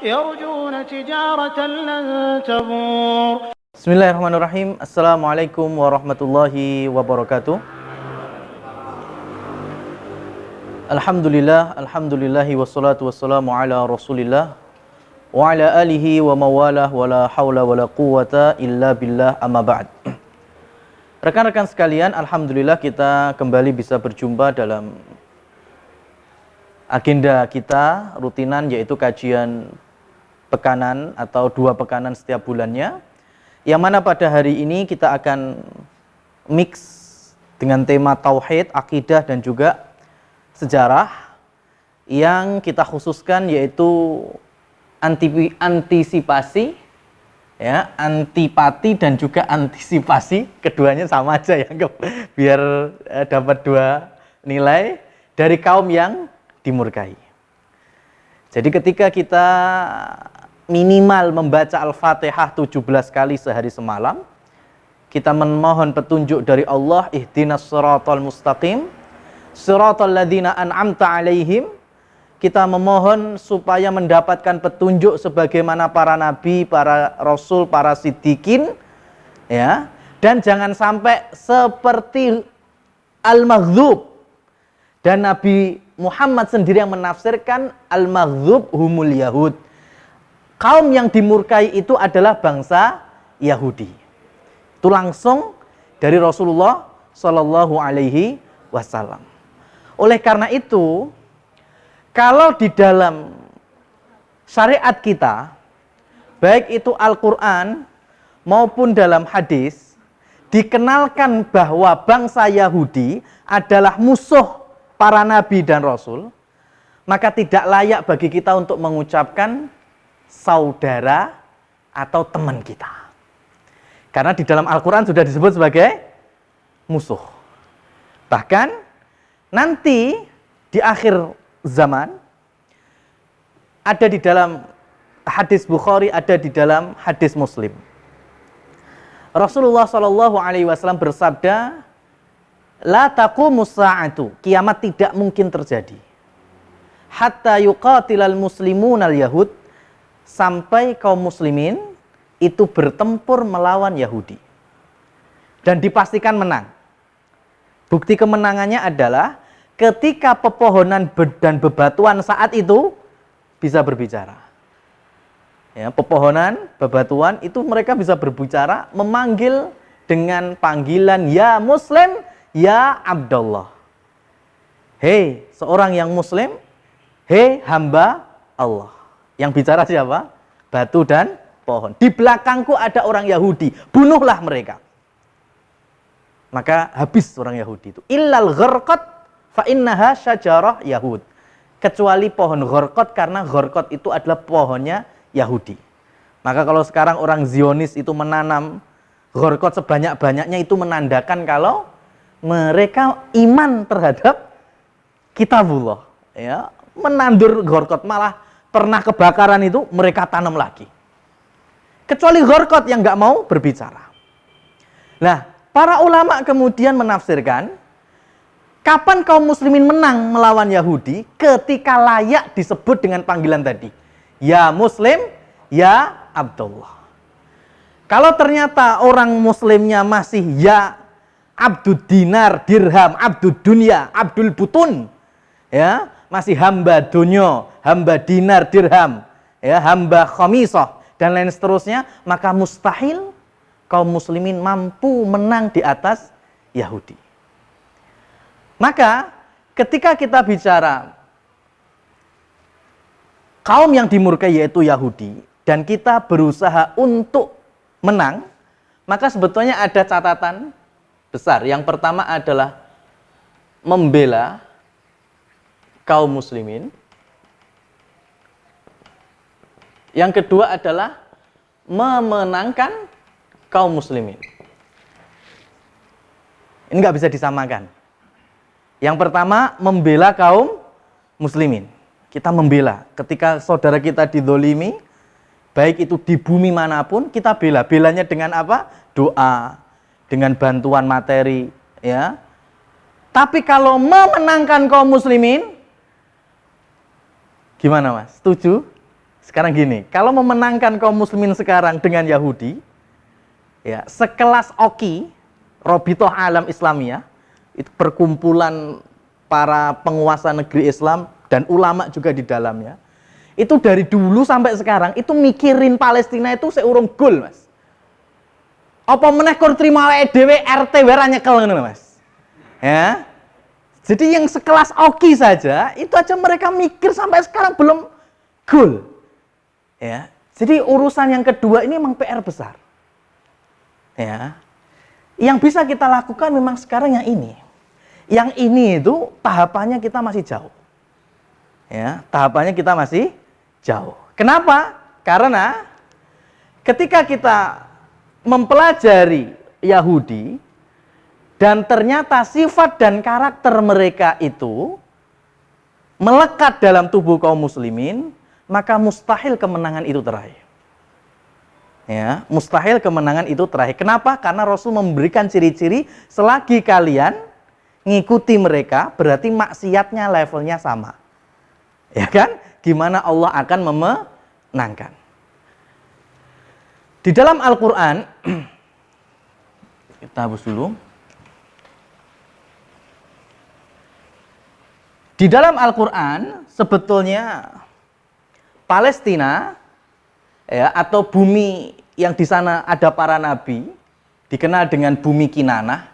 يرجون تجارة لن تبور. Bismillahirrahmanirrahim. Assalamualaikum warahmatullahi wabarakatuh. Alhamdulillahi wassalatu wassalamu ala Rasulillah wa ala alihi wa mawalah wa la hawla wa la quwwata illa billah, amma ba'd. Rekan-rekan sekalian, alhamdulillah kita kembali bisa berjumpa dalam agenda kita rutinan, yaitu kajian pekanan atau 2 pekanan setiap bulannya, yang mana pada hari ini kita akan mix dengan tema tauhid, akidah dan juga sejarah, yang kita khususkan yaitu antisipasi, ya, antipati dan juga antisipasi, keduanya sama aja ya, biar dapat 2 nilai dari kaum yang dimurkai. Jadi ketika kita minimal membaca Al-Fatihah 17 kali sehari semalam, kita memohon petunjuk dari Allah, ihdinas siratal mustaqim, siratal ladzina an'amta alaihim. Kita memohon supaya mendapatkan petunjuk sebagaimana para nabi, para rasul, para siddiqin, ya. Dan jangan sampai seperti al-maghdub. Dan Nabi Muhammad sendiri yang menafsirkan al-maghdub humul yahud. Kaum yang dimurkai itu adalah bangsa Yahudi. Itu langsung dari Rasulullah Shallallahu Alaihi Wasallam. Oleh karena itu, kalau di dalam syariat kita, baik itu Al-Quran maupun dalam hadis, dikenalkan bahwa bangsa Yahudi adalah musuh para nabi dan rasul, maka tidak layak bagi kita untuk mengucapkan saudara atau teman kita. Karena di dalam Al-Quran sudah disebut sebagai musuh. Bahkan nanti di akhir zaman, ada di dalam hadis Bukhari, ada di dalam hadis Muslim, Rasulullah SAW bersabda, la taqumus sa'atu, kiamat tidak mungkin terjadi, hatta yuqatilal muslimunal yahud, sampai kaum muslimin itu bertempur melawan Yahudi dan dipastikan menang. Bukti kemenangannya adalah ketika pepohonan dan bebatuan saat itu bisa berbicara. Ya, pepohonan, bebatuan itu mereka bisa berbicara, memanggil dengan panggilan ya Muslim, ya Abdullah. Hei seorang yang muslim, hei hamba Allah. Yang bicara siapa? Batu dan pohon. Di belakangku ada orang Yahudi, bunuhlah mereka. Maka habis orang Yahudi itu. Illal gharqat fa innaha syajarah Yahud. Kecuali pohon gharqat, karena gharqat itu adalah pohonnya Yahudi. Maka kalau sekarang orang Zionis itu menanam gharqat sebanyak-banyaknya, itu menandakan kalau mereka iman terhadap kitabullah, ya. Menandur gharqat, malah pernah kebakaran itu mereka tanam lagi. Kecuali gharqat yang nggak mau berbicara. Nah, para ulama kemudian menafsirkan, kapan kaum muslimin menang melawan Yahudi? Ketika layak disebut dengan panggilan tadi, ya Muslim, ya Abdullah. Kalau ternyata orang muslimnya masih ya Abdud dinar, dirham, Abdud dunya, Abdul butun, ya, masih hamba dunyo, hamba dinar, dirham, ya, hamba khamisah dan lain seterusnya, maka mustahil kaum muslimin mampu menang di atas Yahudi. Maka ketika kita bicara kaum yang dimurkai yaitu Yahudi, dan kita berusaha untuk menang, maka sebetulnya ada catatan besar. Yang pertama adalah membela kaum muslimin. Yang kedua adalah memenangkan kaum muslimin. Ini nggak bisa disamakan. Yang pertama, membela kaum muslimin. Kita membela. Ketika saudara kita didolimi, baik itu di bumi manapun, kita bela. Belanya dengan apa? Doa, dengan bantuan materi, ya. Tapi kalau memenangkan kaum muslimin, gimana Mas? Setuju? Sekarang gini, kalau memenangkan kaum muslimin sekarang dengan Yahudi, ya, sekelas OKI, Robitoh Alam Islamiyah, itu perkumpulan para penguasa negeri Islam dan ulama juga di dalamnya. Itu dari dulu sampai sekarang itu mikirin Palestina itu seurung gol, Mas. Apa meneh kur trima awake dhewe RT ora nyekel ngono, Mas. Ya. Jadi yang sekelas OKI saja itu aja mereka mikir sampai sekarang belum gol. Ya. Jadi urusan yang kedua ini memang PR besar. Ya. Yang bisa kita lakukan memang sekarang yang ini. Yang ini itu tahapannya kita masih jauh. Ya, tahapannya kita masih jauh. Kenapa? Karena ketika kita mempelajari Yahudi dan ternyata sifat dan karakter mereka itu melekat dalam tubuh kaum muslimin, maka mustahil kemenangan itu terakhir. Ya, mustahil kemenangan itu terakhir. Kenapa? Karena Rasul memberikan ciri-ciri selagi kalian ngikuti mereka, berarti maksiatnya levelnya sama. Ya kan? Gimana Allah akan memenangkan. Di dalam Al-Quran, kita hapus dulu. Di dalam Al-Quran, sebetulnya Palestina, ya, atau bumi yang di sana ada para nabi, dikenal dengan bumi Kinanah,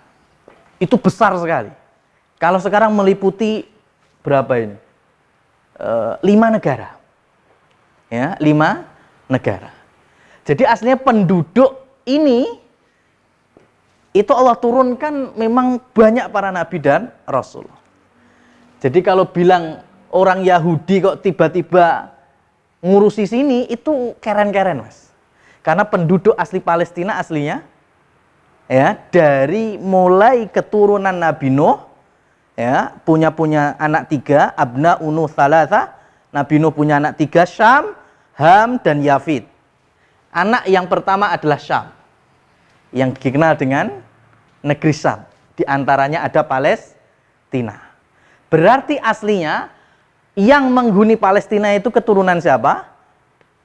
itu besar sekali. Kalau sekarang meliputi berapa ini? 5 negara. Ya, 5 negara. Jadi aslinya penduduk ini itu Allah turunkan memang banyak para nabi dan rasul. Jadi kalau bilang orang Yahudi kok tiba-tiba ngurusi sini, itu keren-keren, Mas. Karena penduduk asli Palestina aslinya, ya, dari mulai keturunan Nabi Nuh, ya, punya anak 3, Abna Unu Thalatha. Nabi Nuh punya anak 3, Syam, Ham, dan Yafid. Anak yang pertama adalah Syam, yang dikenal dengan negeri Syam. Di antaranya ada Palestina. Berarti aslinya yang menghuni Palestina itu keturunan siapa?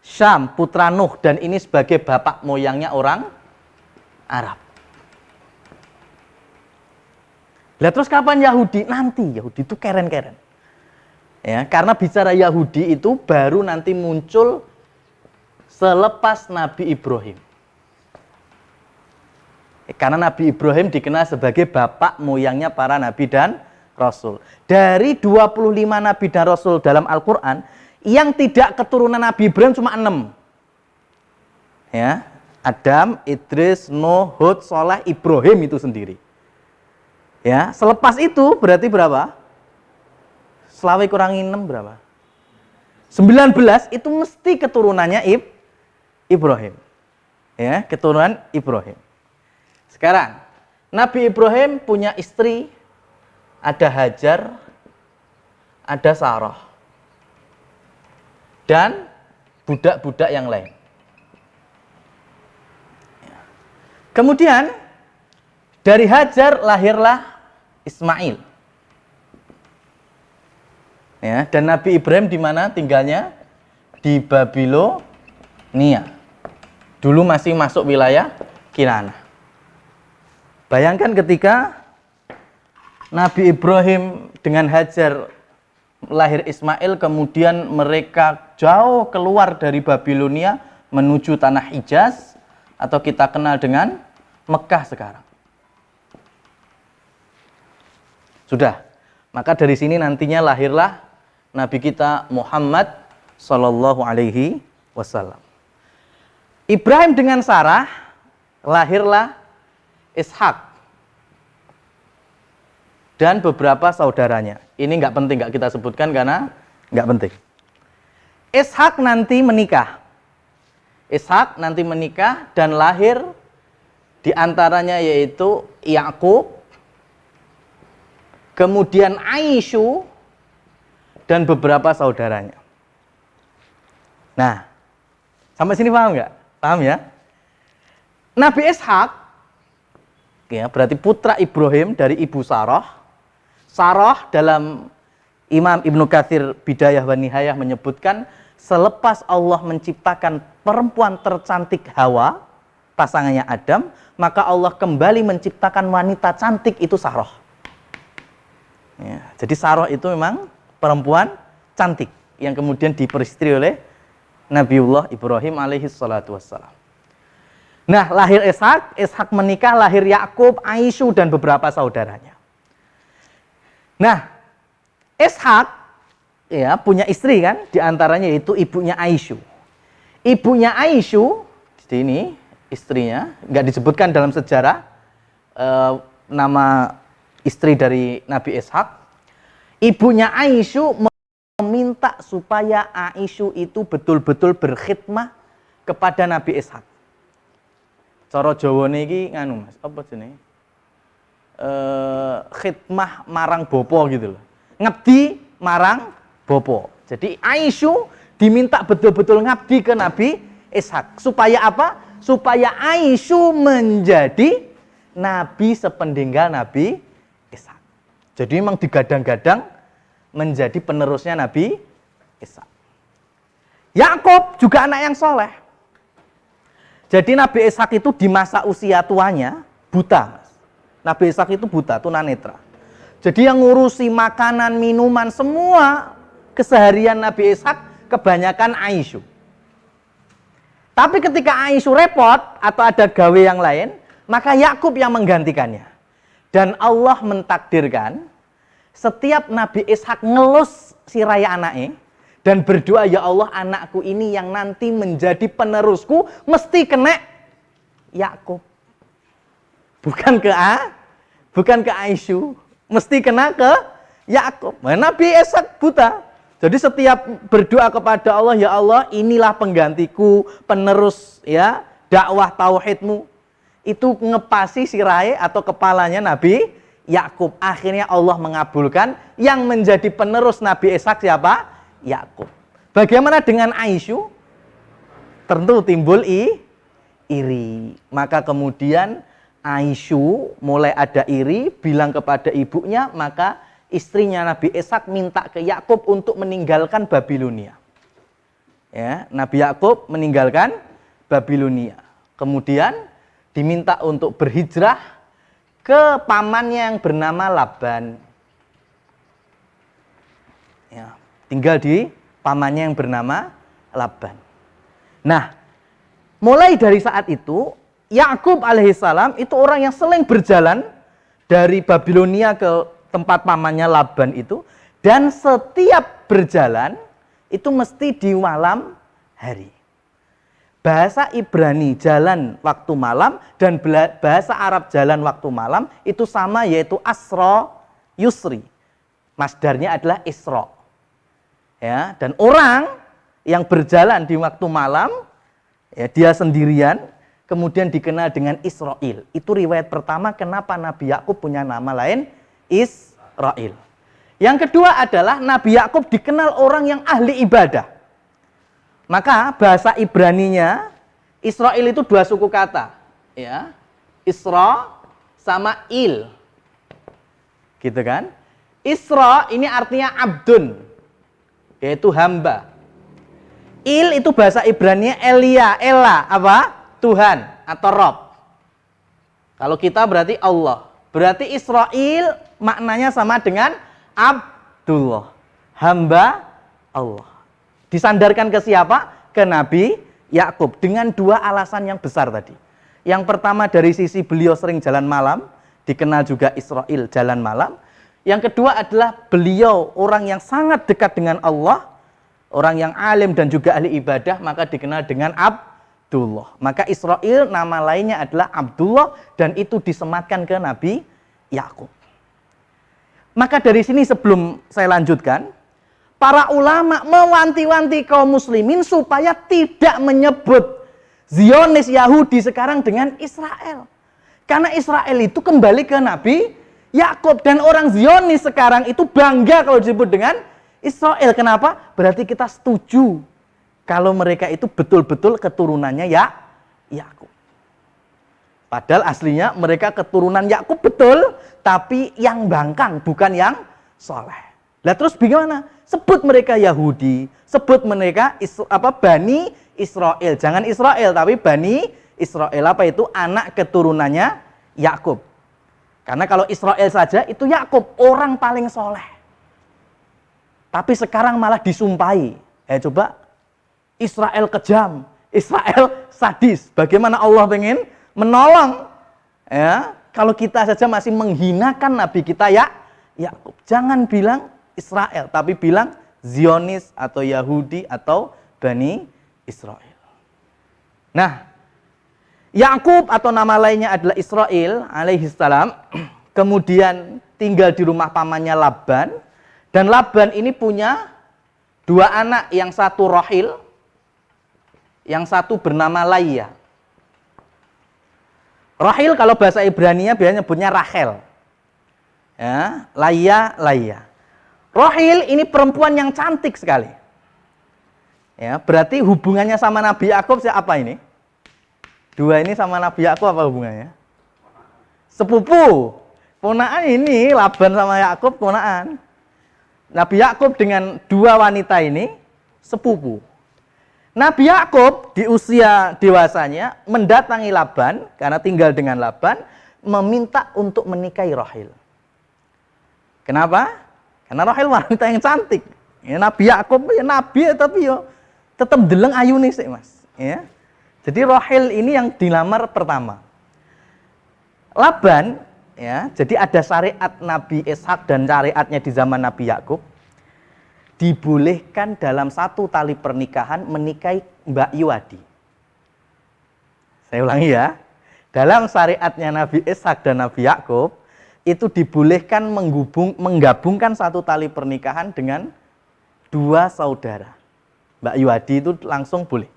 Syam, putra Nuh, dan ini sebagai bapak moyangnya orang Arab. Lah terus kapan Yahudi? Nanti Yahudi itu keren-keren. Ya, karena bicara Yahudi itu baru nanti muncul selepas Nabi Ibrahim. Karena Nabi Ibrahim dikenal sebagai bapak moyangnya para nabi dan rasul. Dari 25 nabi dan rasul dalam Al-Quran, yang tidak keturunan Nabi Ibrahim cuma 6. Ya, Adam, Idris, Nuh, Hud, Shaleh, Ibrahim itu sendiri. Ya, selepas itu berarti berapa? Selawe kurangi 6 berapa? 19 itu mesti keturunannya Ibrahim. Ya, keturunan Ibrahim. Sekarang, Nabi Ibrahim punya istri, ada Hajar, ada Sarah, dan budak-budak yang lain. Kemudian, dari Hajar lahirlah Ismail. Ya, dan Nabi Ibrahim di mana tinggalnya? Di Babilonia. Dulu masih masuk wilayah Kinanah. Bayangkan ketika Nabi Ibrahim dengan Hajar lahir Ismail, kemudian mereka jauh keluar dari Babilonia menuju tanah Hijaz, atau kita kenal dengan Mekah sekarang. Sudah. Maka dari sini nantinya lahirlah Nabi kita Muhammad Sallallahu Alaihi Wasallam. Ibrahim dengan Sarah lahirlah Ishak dan beberapa saudaranya. Ini nggak penting, nggak kita sebutkan karena nggak penting. Ishak nanti menikah. Ishak nanti menikah dan lahir di antaranya yaitu Yakub, kemudian Aisyu, dan beberapa saudaranya. Nah, sampai sini paham nggak? Paham ya? Nabi Ishak, ya, berarti putra Ibrahim dari ibu Sarah. Sarah dalam Imam Ibnu Katsir Bidayah wa Nihayah menyebutkan selepas Allah menciptakan perempuan tercantik Hawa, pasangannya Adam, maka Allah kembali menciptakan wanita cantik itu Sarah. Ya, jadi Sarah itu memang perempuan cantik yang kemudian diperistri oleh Nabiullah Ibrahim alaihi salatu wassalam. Nah, lahir Ishak, Ishak menikah, lahir Yakub, Aisyu dan beberapa saudaranya. Nah, Ishak ya punya istri kan, diantaranya yaitu ibunya Aisyu. Ibunya Aisyu, di sini istrinya, nggak disebutkan dalam sejarah nama istri dari Nabi Ishak. Ibunya Aisyu meminta supaya Aisyu itu betul-betul berkhidmah kepada Nabi Ishak. Cara Jawane iki nganu Mas, apa jenenge? Khidmah marang bopo gitu loh. Ngabdi marang bopo. Jadi Aisyu diminta betul-betul ngabdi ke Nabi Ishak. Supaya apa? Supaya Aisyu menjadi nabi sepeninggal Nabi Ishak. Jadi memang digadang-gadang menjadi penerusnya Nabi Ishak. Yakub juga anak yang soleh. Jadi Nabi Ishak itu di masa usia tuanya buta. Nabi Ishak itu buta, tunanetra. Jadi yang ngurusi makanan, minuman, semua keseharian Nabi Ishak kebanyakan Aisyu. Tapi ketika Aisyu repot atau ada gawe yang lain, maka Yakub yang menggantikannya. Dan Allah mentakdirkan setiap Nabi Ishak ngelus si raya anaknya dan berdoa, ya Allah anakku ini yang nanti menjadi penerusku mesti kena Yakub. Bukan ke Aisyu, mesti kena ke Yakub. Nabi Ishak buta. Jadi setiap berdoa kepada Allah, ya Allah inilah penggantiku, penerus ya dakwah tauhidmu. Itu ngepasi sirai atau kepalanya Nabi Yakub. Akhirnya Allah mengabulkan yang menjadi penerus Nabi Ishak siapa? Yakub. Bagaimana dengan Aisyu? Tentu timbul iri. Maka kemudian Aisyu mulai ada iri, bilang kepada ibunya, maka istrinya Nabi Ishak minta ke Yakub untuk meninggalkan Babilonia. Ya, Nabi Yakub meninggalkan Babilonia. Kemudian diminta untuk berhijrah ke pamannya yang bernama Laban. Ya, tinggal di pamannya yang bernama Laban. Nah, mulai dari saat itu Yakub alaihissalam itu orang yang sering berjalan dari Babilonia ke tempat pamannya Laban itu, dan setiap berjalan itu mesti di malam hari. Bahasa Ibrani jalan waktu malam dan bahasa Arab jalan waktu malam itu sama, yaitu asra yusri. Masdarnya adalah isra. Ya, dan orang yang berjalan di waktu malam ya dia sendirian kemudian dikenal dengan Israel. Itu riwayat pertama kenapa Nabi Yakub punya nama lain Israel. Yang kedua adalah Nabi Yakub dikenal orang yang ahli ibadah. Maka bahasa Ibraninya Israel itu dua suku kata, ya. Isra sama il. Gitu kan? Isra ini artinya abdun, yaitu hamba. Il itu bahasa Ibraninya Elia, Ela, apa? Tuhan atau Rob. Kalau kita berarti Allah. Berarti Israel maknanya sama dengan Abdullah, hamba Allah. Disandarkan ke siapa? Ke Nabi Yakub dengan dua alasan yang besar tadi. Yang pertama dari sisi beliau sering jalan malam, dikenal juga Israel jalan malam. Yang kedua adalah beliau orang yang sangat dekat dengan Allah, orang yang alim dan juga ahli ibadah, maka dikenal dengan Abdullah. Maka Israel nama lainnya adalah Abdullah dan itu disematkan ke Nabi Yakub. Maka dari sini sebelum saya lanjutkan, para ulama mewanti-wanti kaum muslimin supaya tidak menyebut Zionis Yahudi sekarang dengan Israel. Karena Israel itu kembali ke Nabi Yakub dan orang Zionis sekarang itu bangga kalau disebut dengan Israel. Kenapa? Berarti kita setuju kalau mereka itu betul-betul keturunannya Yakub. Padahal aslinya mereka keturunan Yakub betul, tapi yang bangkang bukan yang soleh. Lah terus bagaimana? Sebut mereka Yahudi, sebut mereka Bani Israel. Jangan Israel tapi Bani Israel. Apa itu? Anak keturunannya Yakub. Karena kalau Israel saja itu Yakub, orang paling soleh. Tapi sekarang malah disumpahi. Coba, Israel kejam, Israel sadis. Bagaimana Allah pengen menolong? Ya, kalau kita saja masih menghinakan Nabi kita Yakub. Jangan bilang Israel, tapi bilang Zionis atau Yahudi atau Bani Israel. Nah, Yakub atau nama lainnya adalah Israel alaihissalam, kemudian tinggal di rumah pamannya Laban, dan Laban ini punya 2 anak, yang satu Rahil, yang satu bernama Laia. Rahil kalau bahasa Ibrani-nya biasanya nyebutnya Rachel. Ya, Laia. Rahil ini perempuan yang cantik sekali. Ya, berarti hubungannya sama Nabi Yakub apa ini? 2 ini sama Nabi Yakub apa hubungannya? Sepupu. Ponaan ini, Laban sama Yakub ponaan. Nabi Yakub dengan 2 wanita ini sepupu. Nabi Yakub di usia dewasanya mendatangi Laban karena tinggal dengan Laban, meminta untuk menikahi Rahil. Kenapa? Karena Rahil wanita yang cantik. Ya, Nabi Yakub ya nabi tapi yo tetap deleng ayune sih, Mas. Ya. Jadi Rahil ini yang dilamar pertama. Laban, ya, jadi ada syariat Nabi Ishak dan syariatnya di zaman Nabi Yakub. Dibolehkan dalam satu tali pernikahan menikahi Mbak Yuwadi. Saya ulangi ya. Dalam syariatnya Nabi Ishak dan Nabi Yakub, itu dibolehkan menggabungkan satu tali pernikahan dengan 2 saudara. Mbak Yuwadi itu langsung boleh.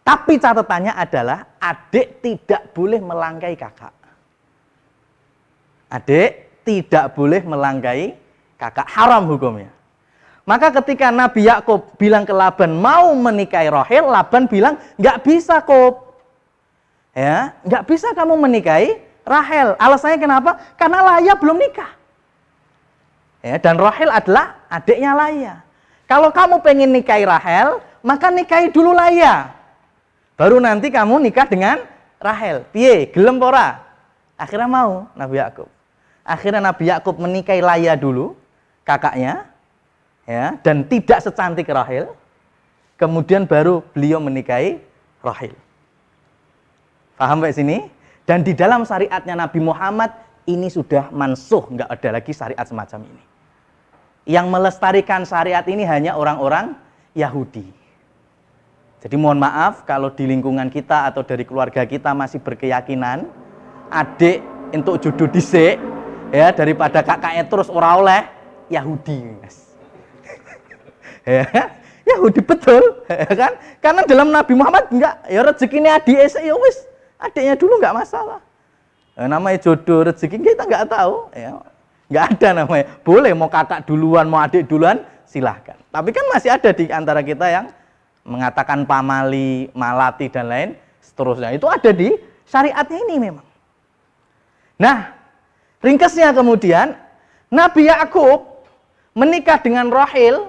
Tapi catatannya adalah adik tidak boleh melangkai kakak. Adik tidak boleh melangkai kakak, haram hukumnya. Maka ketika Nabi Yakub bilang ke Laban mau menikahi Rahil, Laban bilang nggak bisa Kob. Ya, nggak bisa kamu menikahi Rahel. Alasannya kenapa? Karena Laia belum nikah. Ya, dan Rahel adalah adiknya Laia. Kalau kamu pengen nikahi Rahel, maka nikahi dulu Laia. Baru nanti kamu nikah dengan Rahel. Piye? Gelem ora? Akhirnya mau Nabi Yakub. Akhirnya Nabi Yakub menikahi Laia dulu, kakaknya, ya, dan tidak secantik Rahel. Kemudian baru beliau menikahi Rahel. Paham sampai sini? Dan di dalam syariatnya Nabi Muhammad ini sudah mansuh, nggak ada lagi syariat semacam ini. Yang melestarikan syariat ini hanya orang-orang Yahudi. Jadi mohon maaf kalau di lingkungan kita atau dari keluarga kita masih berkeyakinan adik untuk jodoh dhisik ya daripada kakaknya terus ora oleh Yahudi. Ya, Yahudi betul, ya kan? Karena dalam Nabi Muhammad enggak, ya rezekinya adik ya wis, adiknya dulu enggak masalah. Namanya jodoh rezeki kita enggak tahu, ya. Enggak ada namanya. Boleh mau kakak duluan, mau adik duluan, silahkan. Tapi kan masih ada di antara kita yang mengatakan pamali, malati dan lain seterusnya. Itu ada di syariatnya ini memang. Nah, ringkasnya kemudian Nabi Yakub menikah dengan Rahil,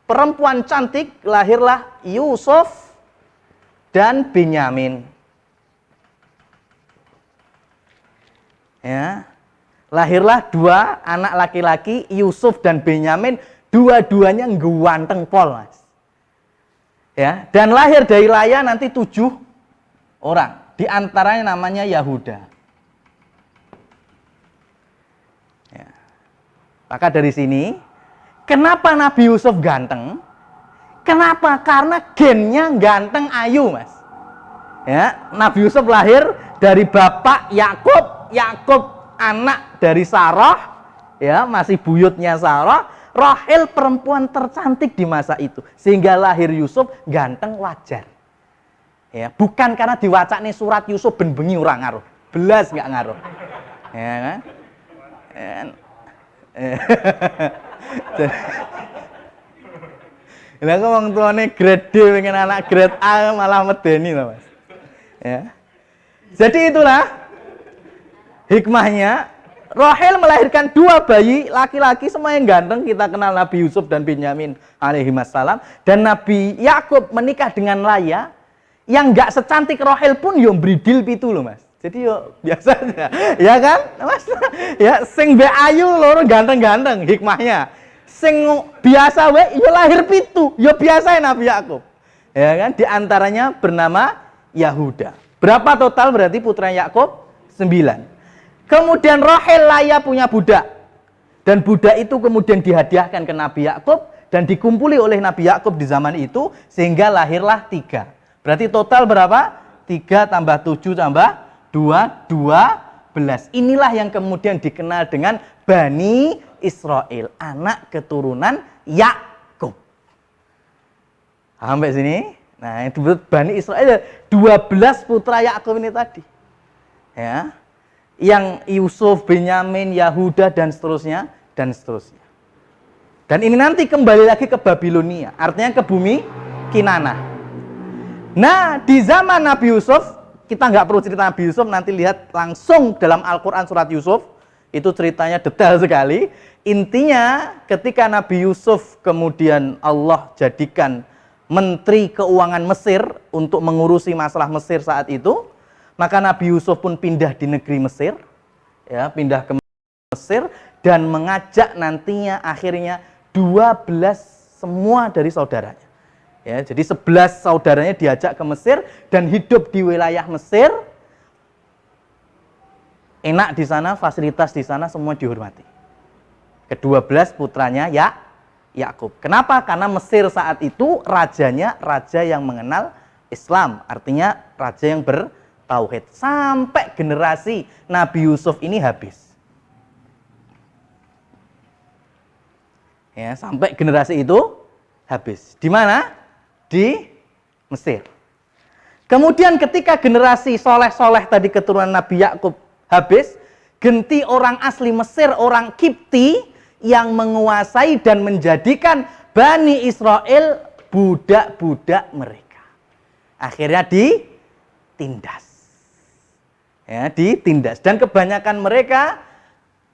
perempuan cantik, lahirlah Yusuf dan Binyamin. Ya. Lahirlah 2 anak laki-laki, Yusuf dan Binyamin, dua-duanya ganteng pol, Mas. Ya, dan lahir dari Laia nanti 7 orang, di antaranya namanya Yahuda. Ya. Maka dari sini, kenapa Nabi Yusuf ganteng? Kenapa? Karena gennya ganteng ayu, Mas. Ya, Nabi Yusuf lahir dari bapak Yakub, Yakub anak dari Sarah, ya masih buyutnya Sarah. Rahel perempuan tercantik di masa itu, sehingga lahir Yusuf ganteng wajar. Ya, bukan karena diwacane surat Yusuf ben bengi ora ngaruh, belas nggak ngaruh. Ya kan? Lah kok wong tuane grade D pengen anak grade A malah medeni to, Mas. Ya. Jadi itulah hikmahnya Rahel melahirkan 2 bayi laki-laki semua yang ganteng. Kita kenal Nabi Yusuf dan Binyamin alaihi wassalam. Dan Nabi Yakub menikah dengan Laya yang nggak secantik Rahel pun yo bridil pitu loh Mas. Jadi yo biasa aja. Ya kan? Mas. Ya sing be ayu loro ganteng-ganteng hikmahnya. Sing biasa we yo lahir pitu, yo biasa Nabi Yakub. Ya kan? Di antaranya bernama Yahuda. Berapa total berarti putra Yakub? 9. Kemudian Rahel Laya punya budak. Dan budak itu kemudian dihadiahkan ke Nabi Yakub dan dikumpuli oleh Nabi Yakub di zaman itu sehingga lahirlah 3. Berarti total berapa? 3 tambah 7 tambah 2, 12. Inilah yang kemudian dikenal dengan Bani Israel, anak keturunan Yakub. Sampai sini. Nah, itu Bani Israel 12 putra Yakub ini tadi. Ya. Yang Yusuf, Benyamin, Yahuda dan seterusnya dan seterusnya. Dan ini nanti kembali lagi ke Babilonia, artinya ke bumi Kinanah. Nah, di zaman Nabi Yusuf, kita nggak perlu cerita Nabi Yusuf, nanti lihat langsung dalam Al-Quran surat Yusuf, itu ceritanya detail sekali. Intinya ketika Nabi Yusuf kemudian Allah jadikan Menteri Keuangan Mesir untuk mengurusi masalah Mesir saat itu, maka Nabi Yusuf pun pindah di negeri Mesir, ya, pindah ke Mesir dan mengajak nantinya akhirnya 12 semua dari saudaranya. Ya, jadi 11 saudaranya diajak ke Mesir dan hidup di wilayah Mesir. Enak di sana, fasilitas di sana semua dihormati. Ke-12 putranya Yakub. Kenapa? Karena Mesir saat itu rajanya raja yang mengenal Islam, artinya raja yang bertauhid. Sampai generasi Nabi Yusuf ini habis. Ya, sampai generasi itu habis. Di mana? Di Mesir. Kemudian ketika generasi soleh-soleh tadi keturunan Nabi Yakub habis, ganti orang asli Mesir, orang Kipti yang menguasai dan menjadikan Bani Israel budak-budak mereka. Akhirnya ditindas. Ya, ditindas. Dan kebanyakan mereka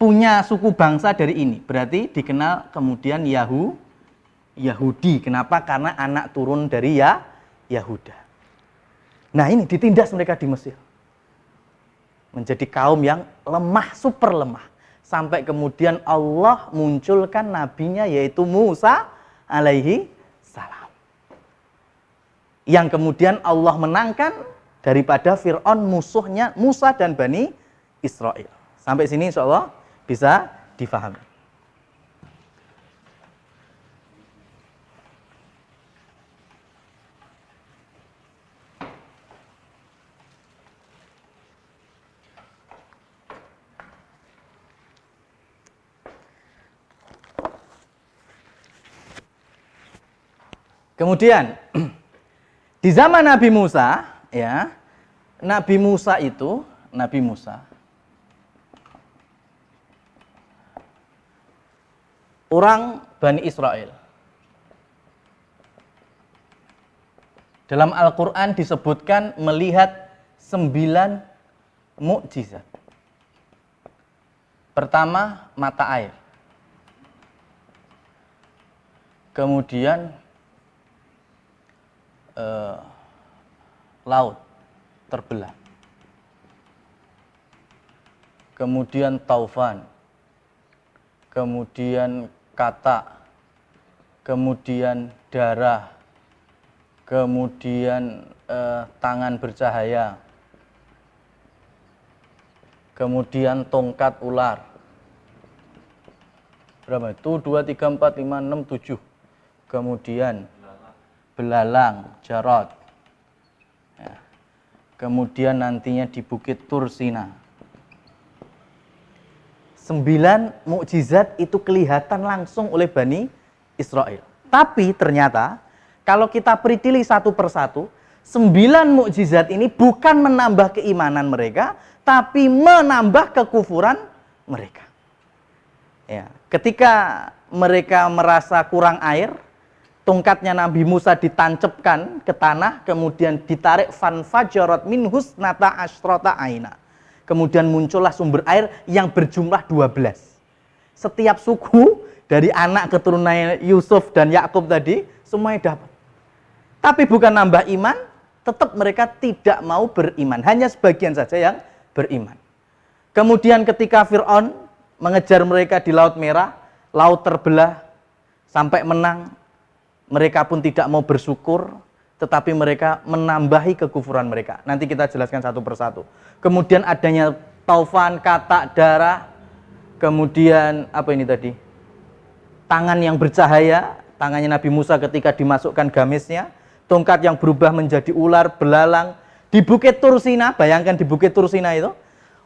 punya suku bangsa dari ini. Berarti dikenal kemudian Yahudi. Kenapa? Karena anak turun dari Yahuda. Nah, ini ditindas mereka di Mesir. Menjadi kaum yang lemah, super lemah. Sampai kemudian Allah munculkan nabinya yaitu Musa alaihi salam. Yang kemudian Allah menangkan daripada Fir'aun musuhnya Musa dan Bani Israel. Sampai sini insya Allah bisa difahami. Kemudian di zaman Nabi Musa, ya, Nabi Musa orang Bani Israel. Dalam Al-Quran disebutkan melihat 9 mukjizat. Pertama, mata air. Kemudian laut terbelah. Kemudian taufan. Kemudian kata. Kemudian darah. Kemudian tangan bercahaya. Kemudian tongkat ular. Berapa itu? 2, 3, 4, 5, 6, 7. Kemudian belalang, jarod. Ya. Kemudian nantinya di Bukit Tursina. 9 mukjizat itu kelihatan langsung oleh Bani Israel. Tapi ternyata kalau kita peritelih satu persatu, 9 mukjizat ini bukan menambah keimanan mereka, tapi menambah kekufuran mereka. Ya. Ketika mereka merasa kurang air, tongkatnya Nabi Musa ditancapkan ke tanah, kemudian ditarik fanfajarat min husnata asyrata aina. Kemudian muncullah sumber air yang berjumlah 12. Setiap suku dari anak keturunan Yusuf dan Yakub tadi semuanya dapat. Tapi bukan nambah iman, tetap mereka tidak mau beriman. Hanya sebagian saja yang beriman. Kemudian ketika Fir'aun mengejar mereka di Laut Merah, laut terbelah sampai menang, mereka pun tidak mau bersyukur, tetapi mereka menambahi kekufuran mereka. Nanti kita jelaskan satu persatu. Kemudian adanya taufan, katak, darah, kemudian apa ini tadi? Tangan yang bercahaya, tangannya Nabi Musa ketika dimasukkan gamisnya, tongkat yang berubah menjadi ular, belalang, di Bukit Tursina, bayangkan di Bukit Tursina itu,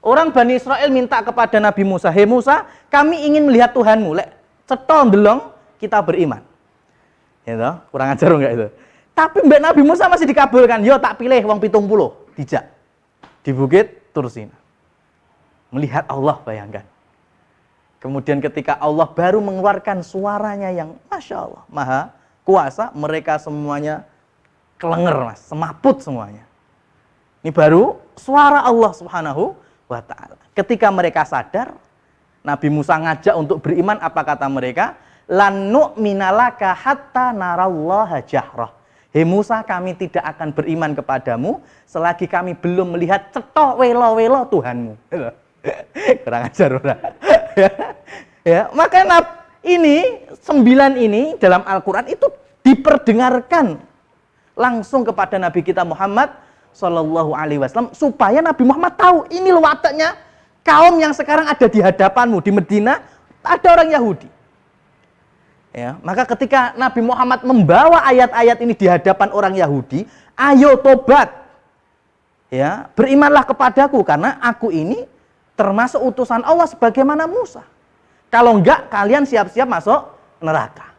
orang Bani Israel minta kepada Nabi Musa, "Hei Musa, kami ingin melihat Tuhanmu, lek cetol ndelong kita beriman." Gitu, kurang ajar enggak itu? Tapi Mbak Nabi Musa masih dikabulkan. Yo tak pilih wong 70, dijak di Bukit Tursina. Melihat Allah, bayangkan. Kemudian ketika Allah baru mengeluarkan suaranya yang Masya Allah, maha kuasa, mereka semuanya kelenger, Mas, semaput semuanya. Ini baru suara Allah Subhanahu wa ta'ala. Ketika mereka sadar, Nabi Musa ngajak untuk beriman, apa kata mereka? Lan nu'mina laka hatta narallaha jahrah. Hei Musa, kami tidak akan beriman kepadamu selagi kami belum melihat cetok welo-welo Tuhanmu. Kurang ajar, udah. Ya, maka ini 9 ini dalam Al-Quran itu diperdengarkan langsung kepada Nabi kita Muhammad Sallallahu Alaihi Wasallam supaya Nabi Muhammad tahu ini loh wataknya kaum yang sekarang ada di hadapanmu di Medina, ada orang Yahudi. Ya, maka ketika Nabi Muhammad membawa ayat-ayat ini di hadapan orang Yahudi, ayo tobat, ya, berimanlah kepadaku karena aku ini termasuk utusan Allah sebagaimana Musa. Kalau enggak, kalian siap-siap masuk neraka.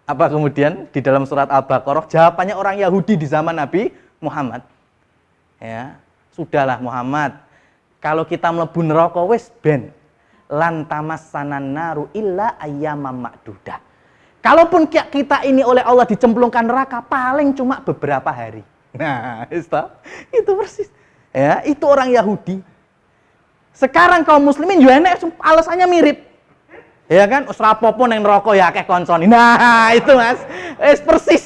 Apa kemudian di dalam surat Al-Baqarah jawabannya orang Yahudi di zaman Nabi Muhammad? Ya, sudahlah Muhammad, kalau kita mlebu neraka wis ben lan tamassanan naru illa ayyamam ma'dudah. Kalaupun kita ini oleh Allah dicemplungkan neraka paling cuma beberapa hari. Nah, itu persis. Ya, itu orang Yahudi. Sekarang kaum muslimin yo enek alasannya mirip. Ya kan, wis rapopo ning neraka ya akeh koncone. Nah, itu Mas. Wis persis.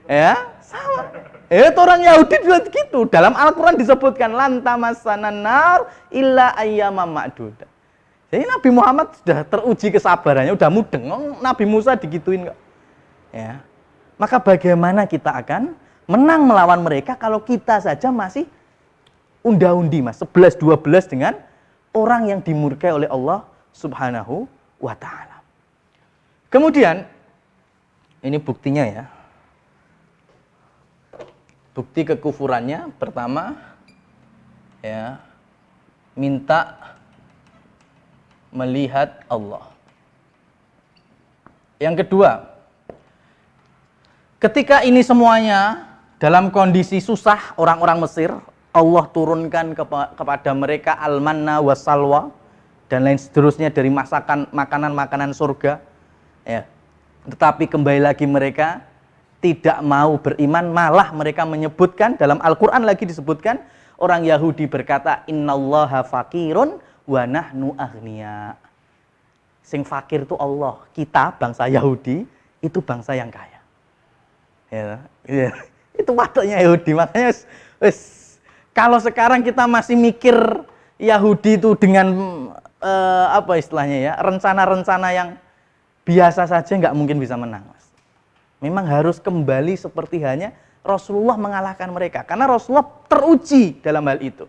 Ya, sama. Itu orang Yahudi juga gitu. Dalam Al-Qur'an disebutkan lan tamassanan nar illa ayyamam ma'dudah. Jadi Nabi Muhammad sudah teruji kesabarannya, udah mudeng. Nabi Musa digituin kok. Ya. Maka bagaimana kita akan menang melawan mereka kalau kita saja masih unda-undi, Mas, 11-12 dengan orang yang dimurkai oleh Allah Subhanahu wa ta'ala. Kemudian ini buktinya ya. Bukti kekufurannya pertama ya, minta melihat Allah. Yang kedua, ketika ini semuanya dalam kondisi susah orang-orang Mesir, Allah turunkan kepada mereka al-manna wassalwa dan lain seterusnya dari masakan makanan-makanan surga. Ya. Tetapi kembali lagi mereka tidak mau beriman, malah mereka menyebutkan dalam Al-Qur'an lagi disebutkan orang Yahudi berkata innallaha faqirun wa nahnu aghnia. Sing fakir itu Allah, kita bangsa Yahudi itu bangsa yang kaya. Ya, ya. Itu wataknya Yahudi. Makanya kalau sekarang kita masih mikir Yahudi itu dengan apa istilahnya ya, rencana-rencana yang biasa saja nggak mungkin bisa menang, Mas. Memang harus kembali seperti hanya Rasulullah mengalahkan mereka, karena Rasulullah teruji dalam hal itu.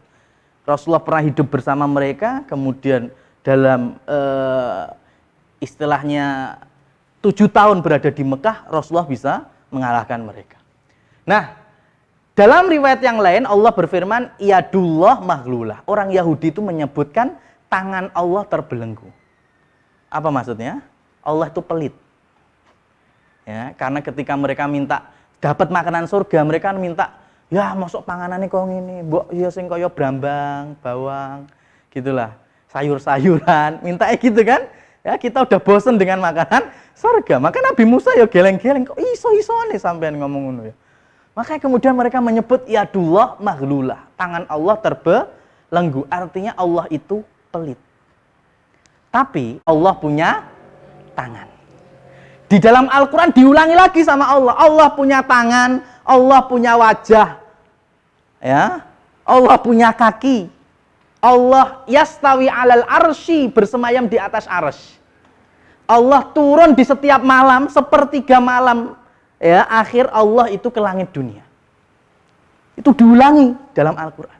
Rasulullah pernah hidup bersama mereka, kemudian dalam istilahnya 7 tahun berada di Mekah, Rasulullah bisa mengalahkan mereka. Nah, dalam riwayat yang lain Allah berfirman, yadullah maghlulah. Orang Yahudi itu menyebutkan tangan Allah terbelenggu. Apa maksudnya? Allah itu pelit. Ya, karena ketika mereka minta dapat makanan surga, mereka minta, ya masuk panganannya kok ngene, mbok ya sing kaya brambang, bawang, gitulah. Sayur-sayuran, minta gitu kan? Ya, kita udah bosen dengan makanan surga. Maka Nabi Musa ya geleng-geleng, kok iso-isone sampean ngomong ngono ya. Makanya kemudian mereka menyebut yadullah maghlulah, tangan Allah Lenggu artinya Allah itu pelit. Tapi Allah punya tangan. Di dalam Al-Quran diulangi lagi sama Allah. Allah punya tangan, Allah punya wajah, ya, Allah punya kaki. Allah yastawi alal arsy, bersemayam di atas arsy. Allah turun di setiap malam, sepertiga malam, ya, akhir Allah itu ke langit dunia. Itu diulangi dalam Al-Quran.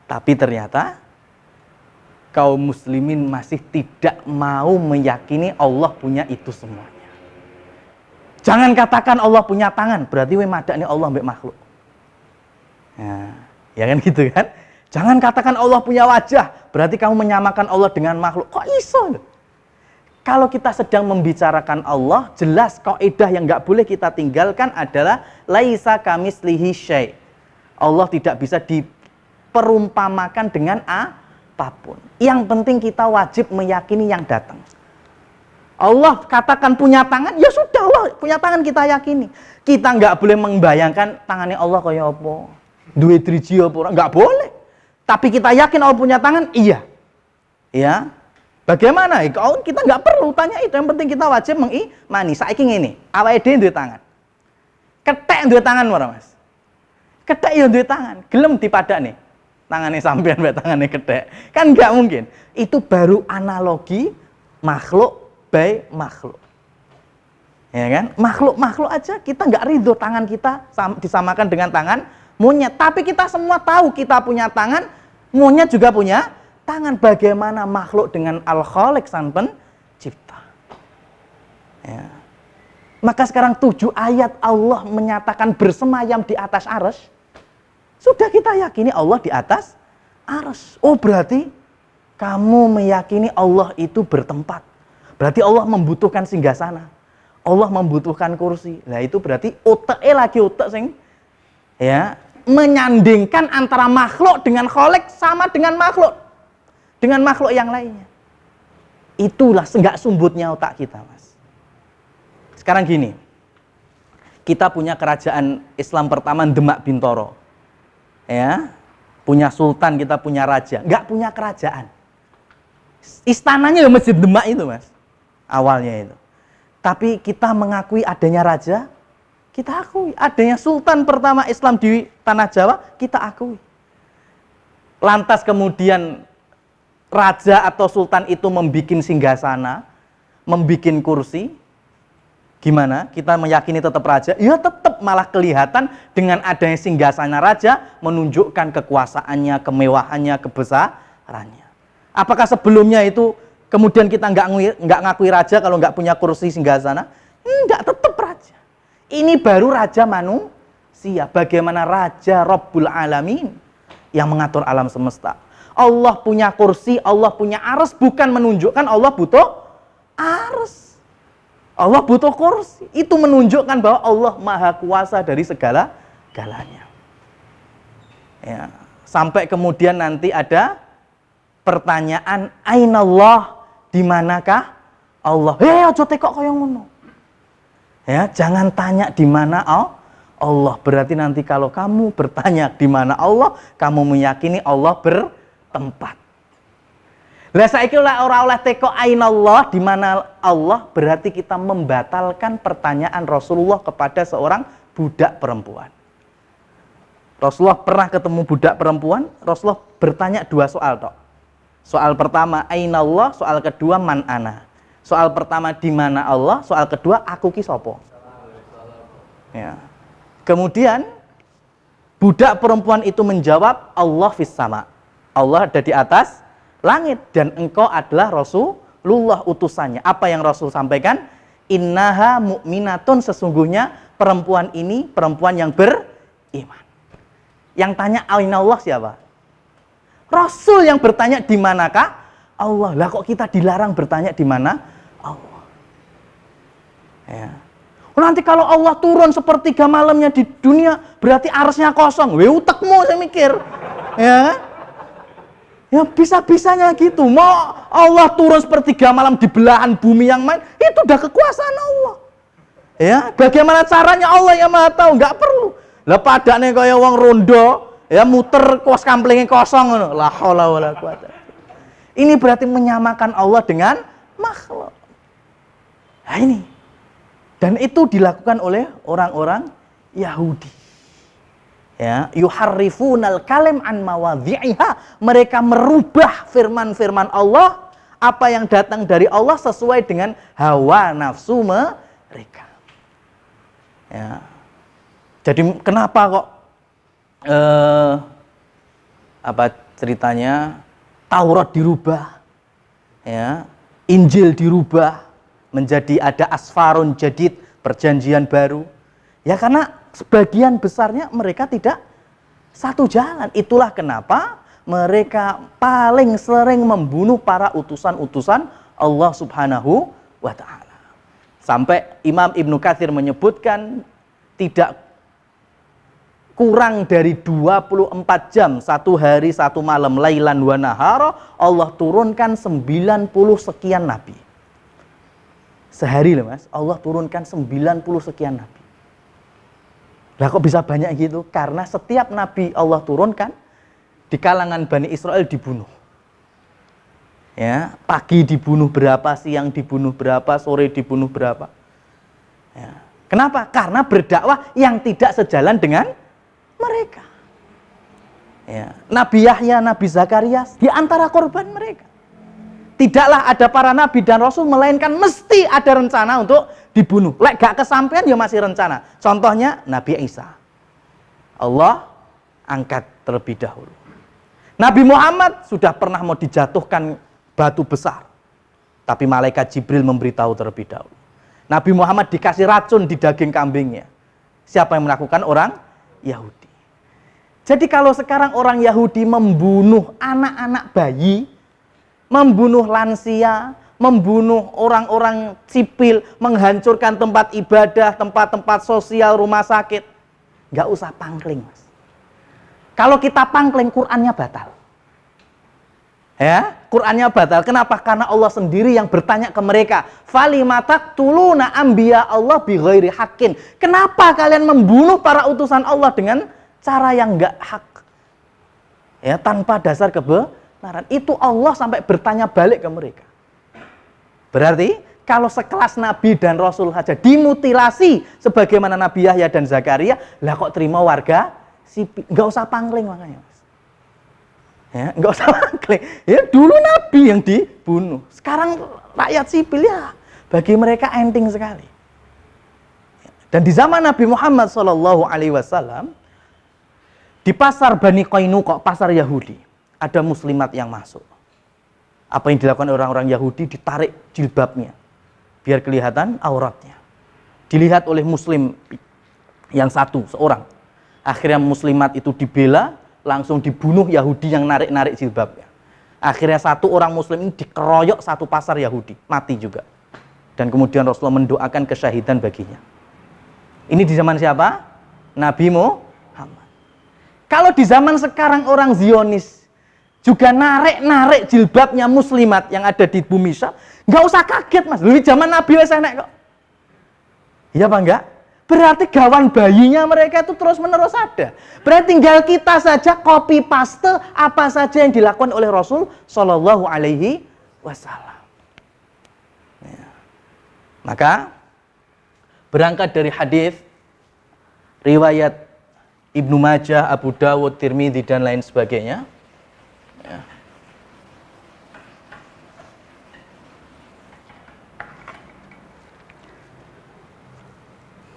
Tapi ternyata kaum muslimin masih tidak mau meyakini Allah punya itu semuanya. Jangan katakan Allah punya tangan, berarti we madaknya Allah mbek makhluk. Ya kan gitu kan? Jangan katakan Allah punya wajah, berarti kamu menyamakan Allah dengan makhluk. Kok iso? Kalau kita sedang membicarakan Allah, jelas kaidah yang nggak boleh kita tinggalkan adalah laisa kamislihi syai'. Allah tidak bisa diperumpamakan dengan apapun. Yang penting kita wajib meyakini yang datang. Allah katakan punya tangan, ya sudah Allah punya tangan kita yakini. Kita nggak boleh membayangkan tangannya Allah kayak apa, duwe driji apa, nggak boleh. Tapi kita yakin Allah punya tangan, iya. Ya. Bagaimana? Kita nggak perlu tanya itu. Yang penting kita wajib mengimani. Saiki ngene, awake dhewe duwe tangan. Kethek duwe tangan ora, Mas? Kethek ya duwe tangan. Gelem dipadakne. Tangannya sampean mbek tangannya kethek. Kan nggak mungkin. Itu baru analogi makhluk by makhluk. Ya kan? Makhluk-makhluk aja kita nggak ridho tangan kita disamakan dengan tangan monyet. Tapi kita semua tahu kita punya tangan, monyet juga punya tangan. Bagaimana makhluk dengan Al-Khaliq sang pencipta. Ya. Maka sekarang 7 ayat Allah menyatakan bersemayam di atas arsy. Sudah kita yakini Allah di atas arsy. Oh berarti kamu meyakini Allah itu bertempat. Berarti Allah membutuhkan singgasana. Allah membutuhkan kursi. Nah itu berarti otaknya lagi otak sing ya menyandingkan antara makhluk dengan Khaliq sama dengan makhluk yang lainnya. Itulah enggak sumbutnya otak kita, Mas. Sekarang gini, kita punya kerajaan Islam pertama Demak Bintoro, ya, punya sultan, kita punya raja, enggak punya kerajaan. Istananya ya Masjid Demak itu, Mas, awalnya itu. Tapi kita mengakui adanya raja, kita akui. Adanya sultan pertama Islam di tanah Jawa, kita akui. Lantas kemudian raja atau sultan itu membuat singgasana, membuat kursi. Gimana? Kita meyakini tetap raja? Ya tetap, malah kelihatan dengan adanya singgasana raja menunjukkan kekuasaannya, kemewahannya, kebesarannya. Apakah sebelumnya itu kemudian kita nggak ngakui raja kalau nggak punya kursi singgasana? Enggak, tetap raja. Ini baru raja manusia. Bagaimana raja Rabbul Alamin yang mengatur alam semesta. Allah punya kursi, Allah punya arsy, bukan menunjukkan Allah butuh arsy. Allah butuh kursi. Itu menunjukkan bahwa Allah maha kuasa dari segala-galanya. Ya. Sampai kemudian nanti ada pertanyaan, Ainallah, di manakah Allah? Aja tekok kaya ngono. Ya, jangan tanya di mana Allah. Berarti nanti kalau kamu bertanya di mana Allah, kamu meyakini Allah bertempat. Lah saiki ora oleh teko ainallah, di mana Allah, berarti kita membatalkan pertanyaan Rasulullah kepada seorang budak perempuan. Rasulullah pernah ketemu budak perempuan, Rasulullah bertanya 2 soal tok. Soal pertama ainallah, soal kedua man ana. Soal pertama di mana Allah, soal kedua aku ki sapa. Ya. Kemudian budak perempuan itu menjawab Allah fis sama. Allah ada di atas langit dan engkau adalah Rasulullah utusannya. Apa yang Rasul sampaikan? Innaha mu'minatun, sesungguhnya perempuan ini perempuan yang beriman. Yang tanya ainallah siapa? Rasul yang bertanya di manakah Allah. Lah kok kita dilarang bertanya di mana Allah? Ya. Nanti kalau Allah turun sepertiga malamnya di dunia, berarti arsy-nya kosong. Utekmu saya mikir. Ya kan? Ya bisa-bisanya gitu. Mau Allah turun sepertiga malam di belahan bumi yang main, itu udah kekuasaan Allah. Ya, bagaimana caranya Allah yang Maha tahu, nggak perlu. Lah padane kaya wong rondo, Ya muter kos kamplingnya kosong ngono. La haula wala quwata. Ini berarti menyamakan Allah dengan makhluk. Nah ini. Dan itu dilakukan oleh orang-orang Yahudi. Ya, yuharrifunal kalim an mawadhi'iha. Mereka merubah firman-firman Allah, apa yang datang dari Allah sesuai dengan hawa nafsu mereka. Ya. Jadi kenapa kok apa ceritanya Taurat dirubah, ya, Injil dirubah menjadi ada asfarun jadid, perjanjian baru. Ya karena sebagian besarnya mereka tidak satu jalan. Itulah kenapa mereka paling sering membunuh para utusan-utusan Allah Subhanahu wa ta'ala. Sampai Imam Ibnu Katsir menyebutkan tidak kurang dari 24 jam, satu hari satu malam, lailan wa nahara, Allah turunkan 90 sekian nabi. Sehari loh Mas, Allah turunkan 90 sekian nabi. Lah kok bisa banyak gitu? Karena setiap nabi Allah turunkan di kalangan Bani Israel dibunuh. Ya, pagi dibunuh berapa, siang dibunuh berapa, sore dibunuh berapa. Ya. Kenapa? Karena berdakwah yang tidak sejalan dengan mereka. Ya. Nabi Yahya, Nabi Zakaria di antara korban mereka. Tidaklah ada para nabi dan rasul melainkan mesti ada rencana untuk dibunuh. Lek gak kesampaian ya masih rencana. Contohnya Nabi Isa. Allah angkat terlebih dahulu. Nabi Muhammad sudah pernah mau dijatuhkan batu besar. Tapi malaikat Jibril memberitahu terlebih dahulu. Nabi Muhammad dikasih racun di daging kambingnya. Siapa yang melakukan? Orang Yahudi. Jadi kalau sekarang orang Yahudi membunuh anak-anak bayi, membunuh lansia, membunuh orang-orang sipil, menghancurkan tempat ibadah, tempat-tempat sosial, rumah sakit, nggak usah pangkling, Mas. Kalau kita pangkling, Qur'annya batal. Ya, Qur'annya batal. Kenapa? Karena Allah sendiri yang bertanya ke mereka, "Falima taqtuluna anbiya Allah bighairi haqqin." Kenapa kalian membunuh para utusan Allah dengan cara yang enggak hak? Ya, tanpa dasar kebenaran. Itu Allah sampai bertanya balik ke mereka. Berarti kalau sekelas nabi dan rasul saja dimutilasi sebagaimana Nabi Yahya dan Zakaria, lah kok terima warga sipil? Enggak usah pangling makanya. Ya, enggak usah pangling. Ya, dulu nabi yang dibunuh. Sekarang rakyat sipil ya bagi mereka enteng sekali. Dan di zaman Nabi Muhammad SAW, di pasar Bani Qainuqa, pasar Yahudi, ada muslimat yang masuk. Apa yang dilakukan orang-orang Yahudi? Ditarik jilbabnya biar kelihatan auratnya. Dilihat oleh muslim yang satu, seorang. Akhirnya muslimat itu dibela, langsung dibunuh Yahudi yang narik-narik jilbabnya. Akhirnya satu orang muslim ini dikeroyok satu pasar Yahudi, mati juga. Dan kemudian Rasulullah mendoakan kesyahidan baginya. Ini di zaman siapa? Nabi Muhammad. Kalau di zaman sekarang orang Zionis juga narik-narik jilbabnya muslimat yang ada di bumi Syam, nggak usah kaget, Mas. Di zaman Nabi wis enek kok. Iya apa enggak? Berarti gawan bayinya mereka itu terus-menerus ada. Berarti tinggal kita saja copy paste apa saja yang dilakukan oleh Rasul Shallallahu Alaihi Wasallam. Ya. Maka berangkat dari hadis riwayat Ibnu Majah, Abu Dawud, Tirmidzi dan lain sebagainya. Ya.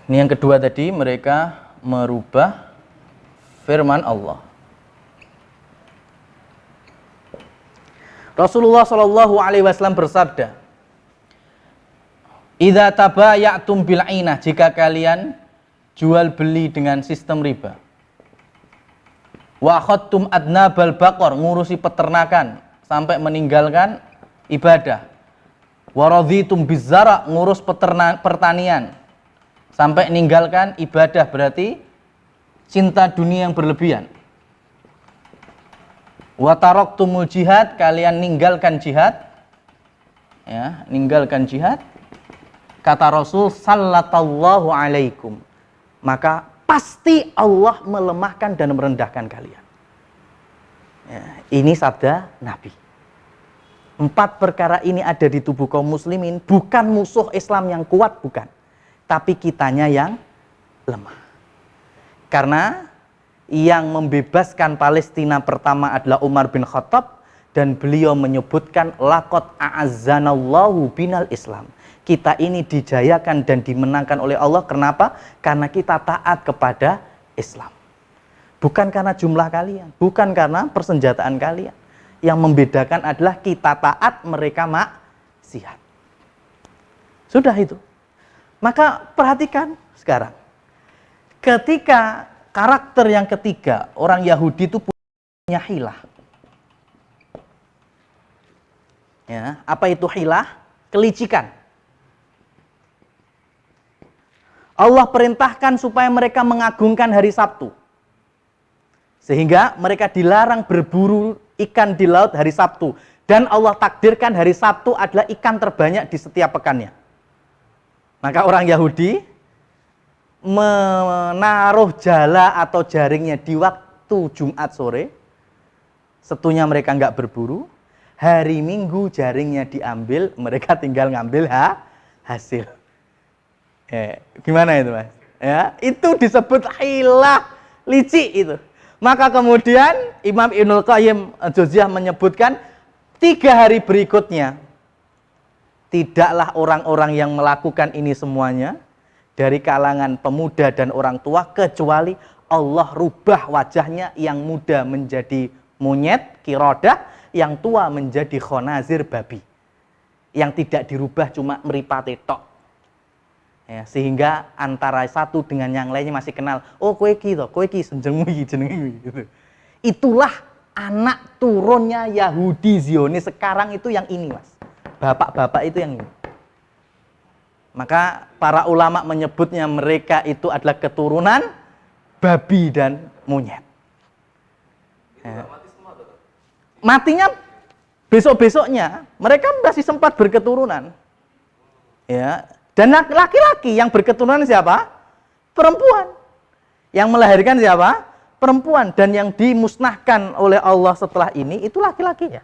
Ini yang kedua tadi, mereka merubah firman Allah. Rasulullah Shallallahu Alaihi Wasallam bersabda, "Idza tabayatum bil ainah, jika kalian jual beli dengan sistem riba. Wa akhadtum adnabal baqar, ngurusi peternakan sampai meninggalkan ibadah. Wa raditum bizzara, ngurus pertanian sampai meninggalkan ibadah, berarti cinta dunia yang berlebihan. Wa taraktumul jihad, kalian ninggalkan jihad. Ya, ninggalkan jihad. Kata Rasul sallallahu alaikum, maka pasti Allah melemahkan dan merendahkan kalian. Ya, ini sabda Nabi. 4 perkara ini ada di tubuh kaum muslimin, bukan musuh Islam yang kuat, bukan. Tapi kitanya yang lemah. Karena yang membebaskan Palestina pertama adalah Umar bin Khattab, dan beliau menyebutkan laqad a'azzanallahu binal Islam. Kita ini dijayakan dan dimenangkan oleh Allah. Kenapa? Karena kita taat kepada Islam. Bukan karena jumlah kalian, bukan karena persenjataan kalian. Yang membedakan adalah kita taat, mereka maksiat. Sudah itu. Maka perhatikan sekarang. Ketika karakter yang ketiga, orang Yahudi itu punya hilah. Ya, apa itu hilah? Kelicikan. Allah perintahkan supaya mereka mengagungkan hari Sabtu. Sehingga mereka dilarang berburu ikan di laut hari Sabtu. Dan Allah takdirkan hari Sabtu adalah ikan terbanyak di setiap pekannya. Maka orang Yahudi menaruh jala atau jaringnya di waktu Jumat sore. Setunya mereka nggak berburu. Hari Minggu jaringnya diambil, mereka tinggal ngambil hasil. Gimana itu, Mas? Ya, itu disebut hilah, licik itu. Maka kemudian Imam Ibnul Qayyim Al-Jauziyah menyebutkan 3 hari berikutnya tidaklah orang-orang yang melakukan ini semuanya dari kalangan pemuda dan orang tua, kecuali Allah rubah wajahnya, yang muda menjadi monyet, kirodah, yang tua menjadi khonazir, babi. Yang tidak dirubah cuma meripate tok. Ya, sehingga antara satu dengan yang lainnya masih kenal. Oh, kowe iki to, kowe iki jenengmu iki, jenengmu gitu. Itulah anak turunnya Yahudi Zionis sekarang itu yang ini, Mas. Bapak-bapak itu yang ini. Maka para ulama menyebutnya mereka itu adalah keturunan babi dan monyet. Ya. Matinya besok-besoknya, mereka masih sempat berketurunan. Ya. Dan laki-laki yang berketurunan siapa? Perempuan. Yang melahirkan siapa? Perempuan. Dan yang dimusnahkan oleh Allah setelah ini itu laki-lakinya.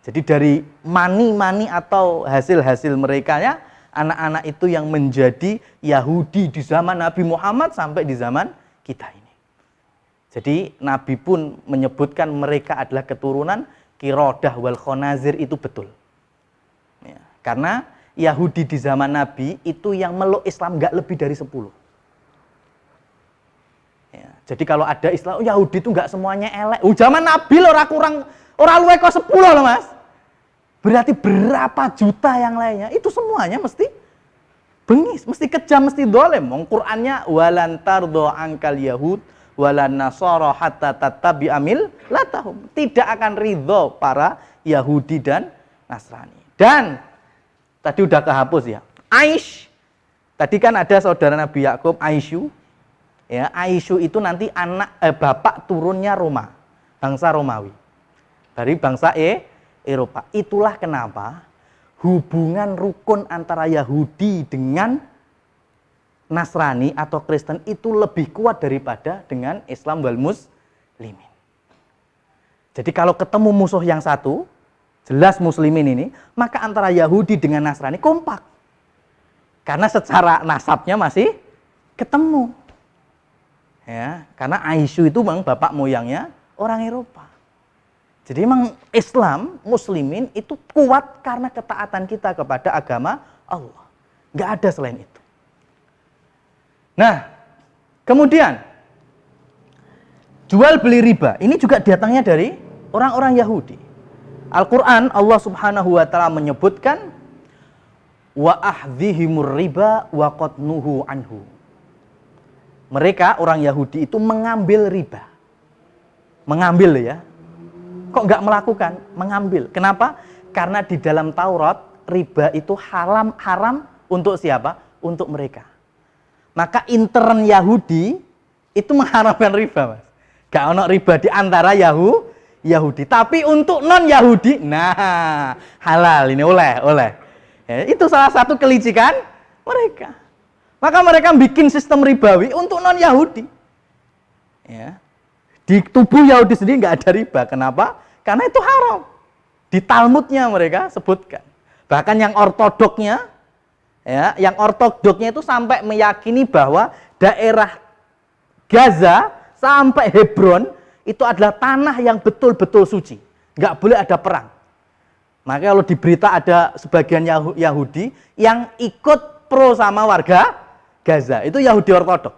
Jadi dari mani-mani atau hasil-hasil mereka ya, anak-anak itu yang menjadi Yahudi di zaman Nabi Muhammad sampai di zaman kita ini. Jadi Nabi pun menyebutkan mereka adalah keturunan Kirodah wal Khonazir, itu betul. Ya, karena Yahudi di zaman Nabi itu yang meluk Islam nggak lebih dari 10. Ya, jadi kalau ada Islam, Yahudi itu nggak semuanya elek. Zaman Nabi orang luwe kok 10 loh, Mas. Berarti berapa juta yang lainnya? Itu semuanya mesti bengis, mesti kejam, mesti dolem. Qur'annya walan tardo angkal Yahud walan nasara hatta tattabi'a millatahum. Tidak akan ridho para Yahudi dan Nasrani. Dan tadi udah kehapus ya. Aish. Tadi kan ada saudara Nabi Yakub, Aisyu. Ya, Aisyu itu nanti bapak turunnya Roma, bangsa Romawi. Dari bangsa Eropa. Itulah kenapa hubungan rukun antara Yahudi dengan Nasrani atau Kristen itu lebih kuat daripada dengan Islam wal muslimin. Jadi kalau ketemu musuh yang satu, jelas muslimin ini, maka antara Yahudi dengan Nasrani kompak. Karena secara nasabnya masih ketemu. Ya, karena Aisyu itu memang bapak moyangnya orang Eropa. Jadi memang Islam, muslimin itu kuat karena ketaatan kita kepada agama Allah. Nggak ada selain itu. Nah, kemudian jual beli riba, ini juga datangnya dari orang-orang Yahudi. Al-Quran, Allah subhanahu wa ta'ala menyebutkan wa ahdhihimur riba wa qatnuhu anhu. Mereka, orang Yahudi itu mengambil riba. Mengambil ya. Kok nggak melakukan? Mengambil. Kenapa? Karena di dalam Taurat, riba itu haram untuk siapa? Untuk mereka. Maka intern Yahudi itu mengharamkan riba, Mas. Gak ono riba di antara Yahudi. Tapi untuk non-Yahudi, nah halal ini oleh. Ya, itu salah satu kelicikan mereka. Maka mereka bikin sistem ribawi untuk non-Yahudi. Ya. Di tubuh Yahudi sendiri nggak ada riba. Kenapa? Karena itu haram. Di Talmudnya mereka sebutkan. Bahkan yang ortodoknya, ya, yang ortodoknya itu sampai meyakini bahwa daerah Gaza sampai Hebron itu adalah tanah yang betul-betul suci. Nggak boleh ada perang. Maka kalau di berita ada sebagian Yahudi yang ikut pro sama warga Gaza. Itu Yahudi ortodok.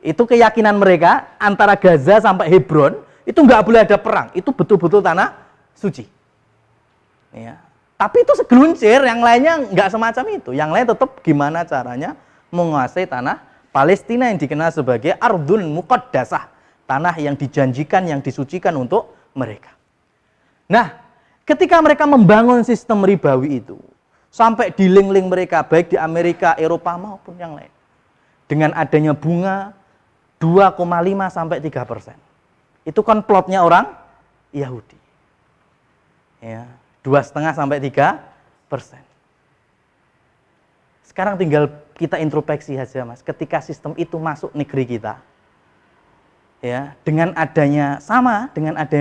Itu keyakinan mereka antara Gaza sampai Hebron itu nggak boleh ada perang. Itu betul-betul tanah suci. Ya. Tapi itu segelintir, yang lainnya nggak semacam itu. Yang lain tetap gimana caranya menguasai tanah Palestina yang dikenal sebagai Ardun Muqaddasah. Tanah yang dijanjikan, yang disucikan untuk mereka. Nah, ketika mereka membangun sistem ribawi itu, sampai di link-link mereka, baik di Amerika, Eropa maupun yang lain. Dengan adanya bunga 2,5 sampai 3%. Itu komplotnya orang Yahudi. Ya, 2,5 sampai 3%. Sekarang tinggal kita introspeksi saja, Mas. Ketika sistem itu masuk negeri kita, ya, dengan adanya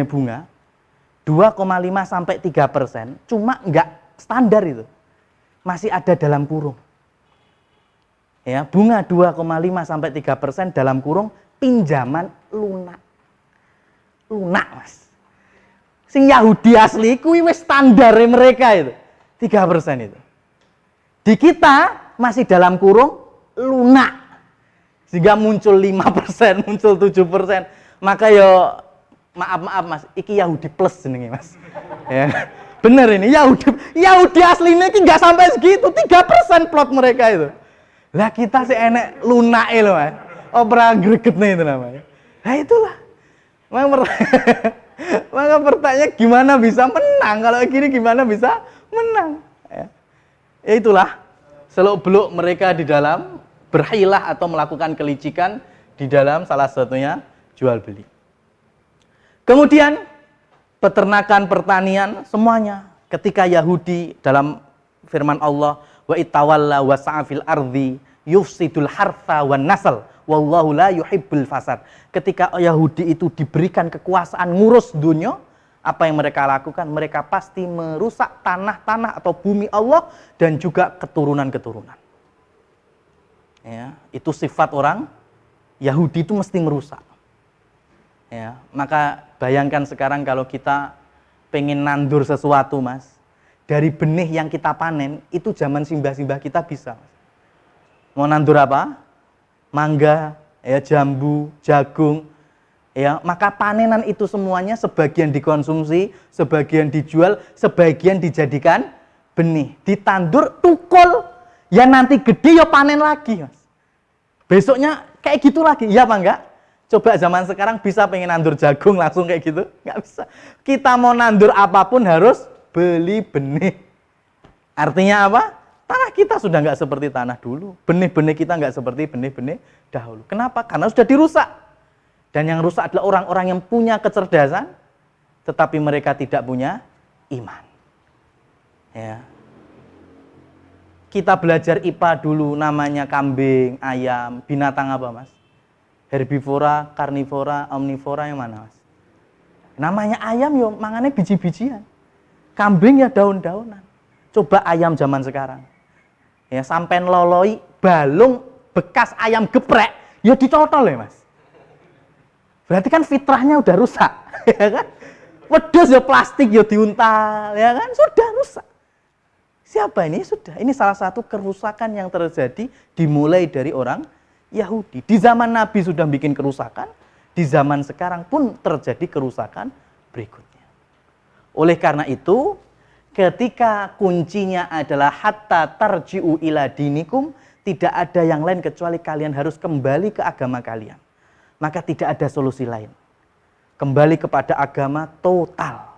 bunga 2,5 sampai 3%, cuma nggak standar itu. Masih ada dalam kurung. Ya, bunga 2,5 sampai 3% dalam kurung pinjaman lunak. Lunak, Mas. Sing Yahudi asli kuwi wis standar mereka itu. 3% itu. Di kita masih dalam kurung lunak. Sehingga muncul 5%, muncul 7%. Maka yo maaf Mas, iki Yahudi plus jenenge, Mas. Ya. Bener ini Yahudi aslinya iki enggak sampai segitu, 3% plot mereka itu. Lah kita sih enek lunake loh, Mas. Opera gregetnya itu namanya. Nah itulah. Maka pertanyaan gimana bisa menang? Kalau gini gimana bisa menang? Ya itulah seluk-beluk mereka di dalam berhilah atau melakukan kelicikan di dalam salah satunya jual beli. Kemudian peternakan, pertanian, semuanya. Ketika Yahudi dalam firman Allah, wa itawalla wa sa'afil ardi yufsidul hartha wan nasl wallahu la yuhibbul fasad. Ketika Yahudi itu diberikan kekuasaan ngurus dunia, apa yang mereka lakukan? Mereka pasti merusak tanah-tanah atau bumi Allah dan juga keturunan-keturunan. Ya, itu sifat orang Yahudi itu mesti merusak. Ya, maka bayangkan sekarang kalau kita pengen nandur sesuatu, Mas. Dari benih yang kita panen, itu zaman simbah-simbah kita bisa, Mas. Mau nandur apa? Mangga, ya, jambu, jagung, ya, maka panenan itu semuanya sebagian dikonsumsi, sebagian dijual, sebagian dijadikan benih, ditandur, tukul, ya nanti gede ya panen lagi, Mas. Besoknya kayak gitu lagi, ya apa enggak? Coba zaman sekarang bisa pengen nandur jagung langsung kayak gitu? Enggak bisa. Kita mau nandur apapun harus beli benih. Artinya apa? Tanah kita sudah enggak seperti tanah dulu. Benih-benih kita enggak seperti benih-benih dahulu. Kenapa? Karena sudah dirusak. Dan yang rusak adalah orang-orang yang punya kecerdasan, tetapi mereka tidak punya iman. Ya. Kita belajar IPA dulu, namanya kambing, ayam, binatang apa, Mas? Herbivora, karnivora, omnivora, yang mana, Mas? Namanya ayam yo mangannya biji-bijian. Kambing ya daun-daunan. Coba ayam zaman sekarang. Ya, sampai loloi balung bekas ayam geprek, ya dicotol ya, Mas. Berarti kan fitrahnya udah rusak, ya kan? Wedhus ya plastik ya diuntal, ya kan? Sudah rusak. Siapa ini? Sudah. Ini salah satu kerusakan yang terjadi dimulai dari orang Yahudi. Di zaman Nabi sudah bikin kerusakan, di zaman sekarang pun terjadi kerusakan berikutnya. Oleh karena itu, ketika kuncinya adalah hatta tarji'u ila dinikum, tidak ada yang lain kecuali kalian harus kembali ke agama kalian. Maka tidak ada solusi lain. Kembali kepada agama total.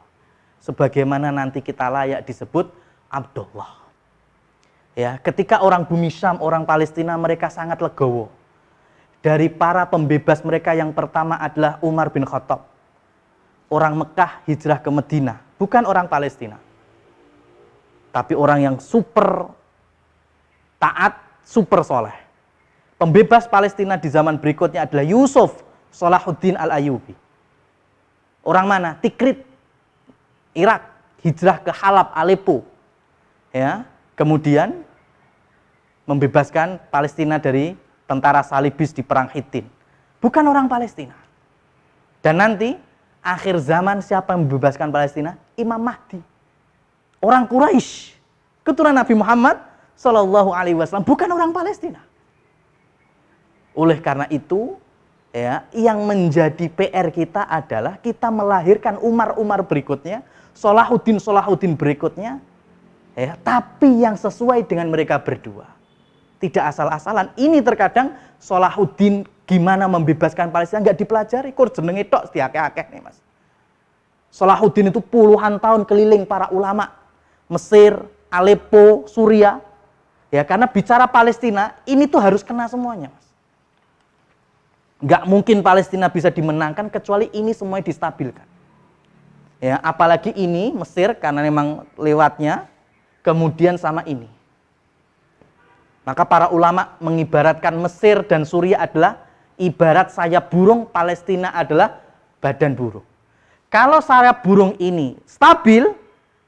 Sebagaimana nanti kita layak disebut Abdullah. Ya, ketika orang bumi Syam, orang Palestina, mereka sangat legowo. Dari para pembebas mereka yang pertama adalah Umar bin Khattab. Orang Mekah hijrah ke Madinah, bukan orang Palestina. Tapi orang yang super taat, super soleh. Pembebas Palestina di zaman berikutnya adalah Yusuf Salahuddin Al-Ayyubi. Orang mana? Tikrit, Irak, hijrah ke Halab, Aleppo. Ya, kemudian membebaskan Palestina dari tentara salibis di perang Hittin. Bukan orang Palestina. Dan nanti akhir zaman siapa yang membebaskan Palestina? Imam Mahdi. Orang Quraisy, keturunan Nabi Muhammad Shallallahu Alaihi Wasallam, bukan orang Palestina. Oleh karena itu, ya, yang menjadi PR kita adalah kita melahirkan Umar-Umar berikutnya, Salahuddin berikutnya, ya, tapi yang sesuai dengan mereka berdua. Tidak asal-asalan. Ini terkadang Salahuddin gimana membebaskan Palestina nggak dipelajari, kur jenenge tok diakeh-akeh nih Mas. Salahuddin itu puluhan tahun keliling para ulama Mesir, Aleppo, Suriah. Ya, karena bicara Palestina, ini tuh harus kena semuanya, Mas. Nggak mungkin Palestina bisa dimenangkan kecuali ini semuanya distabilkan. Ya, apalagi ini Mesir karena memang lewatnya, kemudian sama ini. Maka para ulama mengibaratkan Mesir dan Suriah adalah ibarat sayap burung, Palestina adalah badan burung. Kalau sayap burung ini stabil,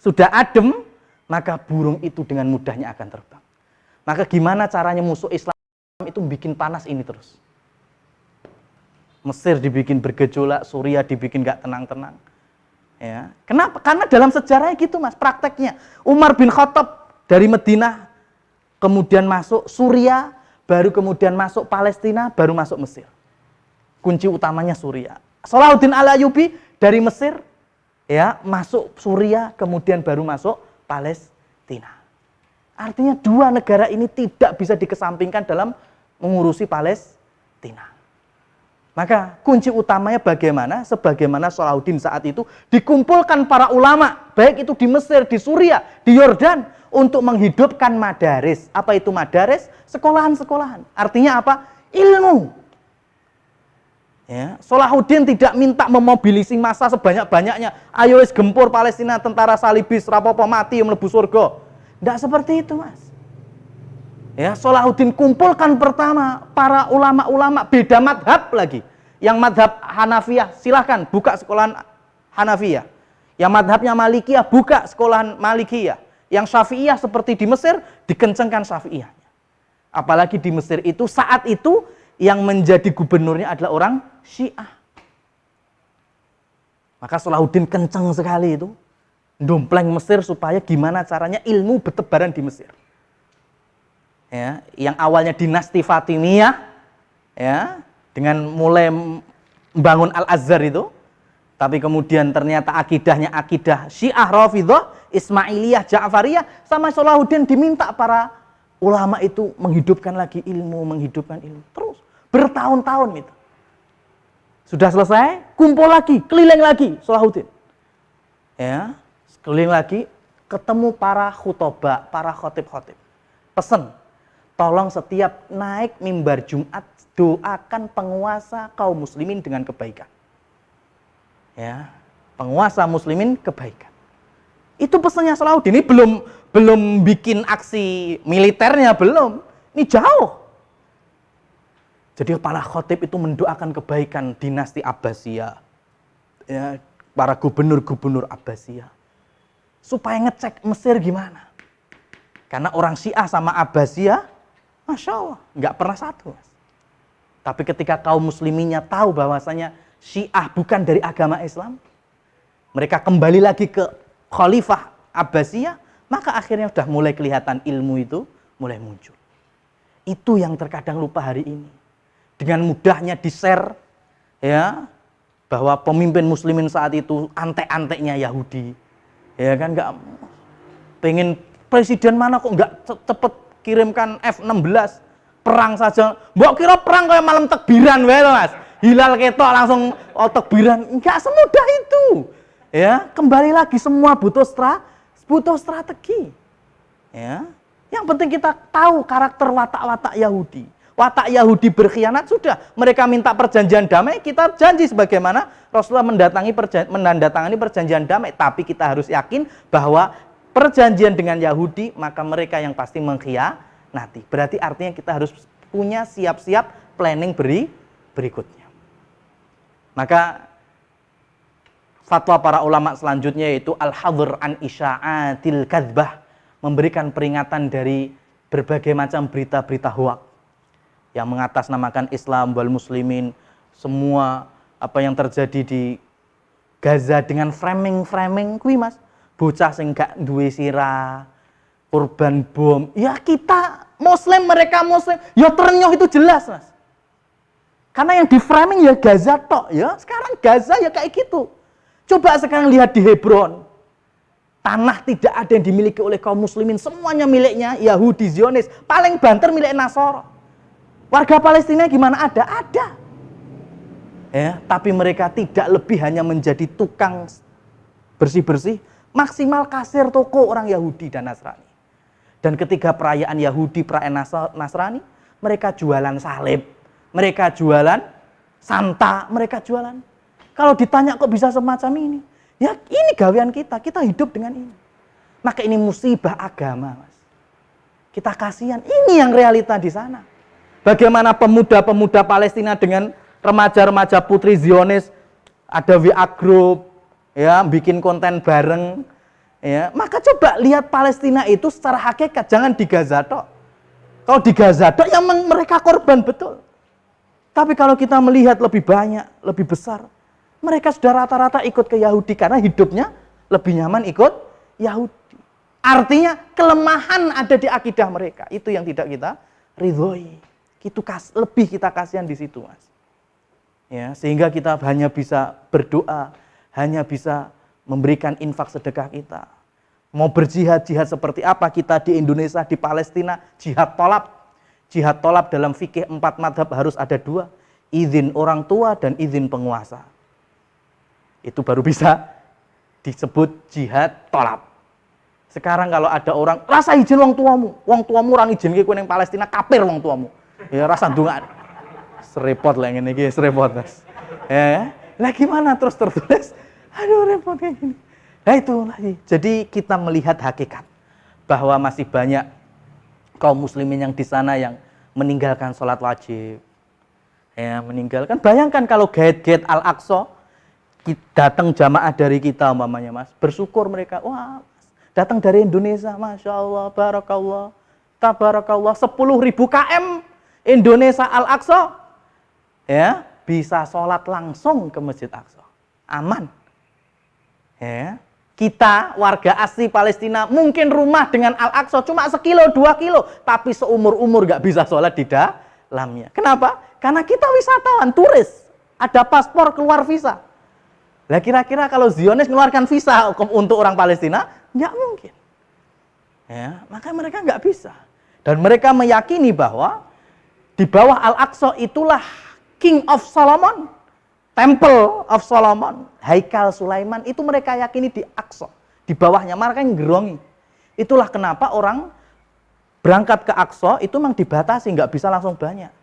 sudah adem, maka burung itu dengan mudahnya akan terbang. Maka gimana caranya musuh Islam itu bikin panas ini terus? Mesir dibikin bergejolak, Suriah dibikin gak tenang-tenang. Ya, kenapa? Karena dalam sejarahnya gitu Mas, prakteknya. Umar bin Khattab dari Madinah, kemudian masuk Suriah, baru kemudian masuk Palestina, baru masuk Mesir. Kunci utamanya Suriah. Salahuddin Al-Ayyubi dari Mesir, ya, masuk Suriah, kemudian baru masuk Palestina. Artinya dua negara ini tidak bisa dikesampingkan dalam mengurusi Palestina. Maka kunci utamanya bagaimana? Sebagaimana Salahuddin saat itu dikumpulkan para ulama, baik itu di Mesir, di Suriah, di Yordan, untuk menghidupkan madaris. Apa itu madaris? Sekolahan-sekolahan. Artinya apa? Ilmu. Ya, Salahuddin tidak minta memobilisasi massa sebanyak-banyaknya. Ayo wis gempur Palestina, tentara salibis, rapopo mati, mlebu surga. Tidak seperti itu Mas. Ya, Salahuddin kumpulkan pertama para ulama-ulama beda madhab lagi. Yang madhab Hanafiyah, silahkan buka sekolahan Hanafiyah. Yang madhabnya Malikiyah, buka sekolahan Malikiyah. Yang Syafi'iyah seperti di Mesir, dikencengkan Syafi'iyahnya. Apalagi di Mesir itu, saat itu yang menjadi gubernurnya adalah orang Syiah. Maka Salahuddin kenceng sekali itu, dompleng Mesir supaya gimana caranya ilmu bertebaran di Mesir. Ya, yang awalnya dinasti Fatimiyah, ya, dengan mulai membangun Al-Azhar itu, tapi kemudian ternyata akidahnya akidah Syiah Rafidhah, Ismailiyah, Ja'fariyah, sama Salahuddin diminta para ulama itu menghidupkan lagi ilmu, menghidupkan ilmu. Terus bertahun-tahun itu. Sudah selesai, kumpul lagi, keliling lagi Salahuddin. Ya, keliling lagi, ketemu para khutbah, para khotib-khotib. Pesen, tolong setiap naik mimbar Jumat doakan penguasa kaum muslimin dengan kebaikan. Ya, penguasa muslimin kebaikan. Itu pesannya Salahuddin. Ini belum bikin aksi militernya, belum. Ini jauh. Jadi para khotib itu mendoakan kebaikan dinasti Abbasiyah. Ya, para gubernur-gubernur Abbasiyah. Supaya ngecek Mesir gimana. Karena orang Syiah sama Abbasiyah, Masya Allah, nggak pernah satu. Tapi ketika kaum musliminnya tahu bahwasanya Syiah bukan dari agama Islam, mereka kembali lagi ke Khalifah Abbasiyah, maka akhirnya sudah mulai kelihatan ilmu itu mulai muncul. Itu yang terkadang lupa hari ini. Dengan mudahnya di-share, ya, bahwa pemimpin muslimin saat itu antek-anteknya Yahudi. Ya kan, nggak pengen presiden mana kok nggak cepet kirimkan F-16 perang saja. Mbok kira perang kayak malam takbiran wae to Mas. Hilal ketok langsung takbiran. Enggak semudah itu. Ya, kembali lagi semua butuh strategi. Ya. Yang penting kita tahu karakter watak-watak Yahudi. Watak Yahudi berkhianat sudah, mereka minta perjanjian damai, kita janji sebagaimana Rasulullah menandatangani perjanjian damai, tapi kita harus yakin bahwa perjanjian dengan Yahudi, maka mereka yang pasti mengkhianati. Berarti artinya kita harus punya siap-siap planning berikutnya. Maka fatwa para ulama selanjutnya yaitu al-hadhr an isya'atil kadzbah, memberikan peringatan dari berbagai macam berita-berita hoak yang mengatasnamakan Islam wal muslimin, semua apa yang terjadi di Gaza dengan framing kuwi Mas, bocah sing gak duwe sirah, korban bom. Ya kita muslim, mereka muslim, ya ternyuh itu jelas Mas. Karena yang di framing ya Gaza tok ya. Sekarang Gaza ya kayak gitu. Coba sekarang lihat di Hebron. Tanah tidak ada yang dimiliki oleh kaum muslimin, semuanya miliknya Yahudi Zionis, paling banter milik Nasara. Warga Palestina gimana? Ada. Ya, tapi mereka tidak lebih hanya menjadi tukang bersih-bersih, maksimal kasir toko orang Yahudi dan Nasrani. Dan ketika perayaan Yahudi, perayaan Nasrani, mereka jualan salib, mereka jualan Santa, mereka jualan. Kalau ditanya kok bisa semacam ini? Ya ini gawean kita hidup dengan ini. Maka ini musibah agama, Mas. Kita kasihan, ini yang realita di sana. Bagaimana pemuda-pemuda Palestina dengan remaja-remaja putri Zionis, ada WA group, ya, bikin konten bareng, ya. Maka coba lihat Palestina itu secara hakikat, jangan di Gaza tok. Kalau di Gaza tok, yang mereka korban betul. Tapi kalau kita melihat lebih banyak, lebih besar, mereka sudah rata-rata ikut ke Yahudi karena hidupnya lebih nyaman ikut Yahudi. Artinya kelemahan ada di akidah mereka, itu yang tidak kita ridhoi. Itu lebih kita kasihan di situ, Mas. Ya, sehingga kita hanya bisa berdoa, hanya bisa memberikan infak sedekah kita. Mau berjihad seperti apa kita di Indonesia, di Palestina, jihad tolab. Jihad tolab dalam fikih 4 madhab harus ada 2, izin orang tua dan izin penguasa. Itu baru bisa disebut jihad tolab. Sekarang kalau ada orang, rasa izin wong tuamu orang izin kowe ning Palestina, kafir wong tuamu. Ya rasa ndonga. Serepot lah ngene iki, serepot Mas. Ya, lah gimana terus tertulis? Aduh repot kayak gini. Nah itu lagi. Jadi kita melihat hakikat bahwa masih banyak kaum muslimin yang di sana yang meninggalkan sholat wajib. Ya, meninggalkan. Bayangkan kalau gaet-gaet Al-Aqsa datang jamaah dari kita umpamanya Mas, bersyukur mereka. Wah, datang dari Indonesia, Masya Allah, Barakallah, Tabarakallah, 10.000 km Indonesia Al-Aqsa, ya, bisa sholat langsung ke Masjid Aqsa, aman. Ya, kita warga asli Palestina mungkin rumah dengan Al-Aqsa cuma 1 kilo 2 kilo, tapi seumur-umur gak bisa sholat di dalamnya. Kenapa? Karena kita wisatawan, turis, ada paspor keluar visa. Lah kira-kira kalau Zionis mengeluarkan visa untuk orang Palestina, nggak mungkin. Ya, maka mereka nggak bisa. Dan mereka meyakini bahwa di bawah Al-Aqsa itulah King of Solomon, Temple of Solomon, Haikal Sulaiman, itu mereka yakini di Aqsa. Di bawahnya, mereka yang gerongi. Itulah kenapa orang berangkat ke Aqsa itu memang dibatasi, nggak bisa langsung banyak.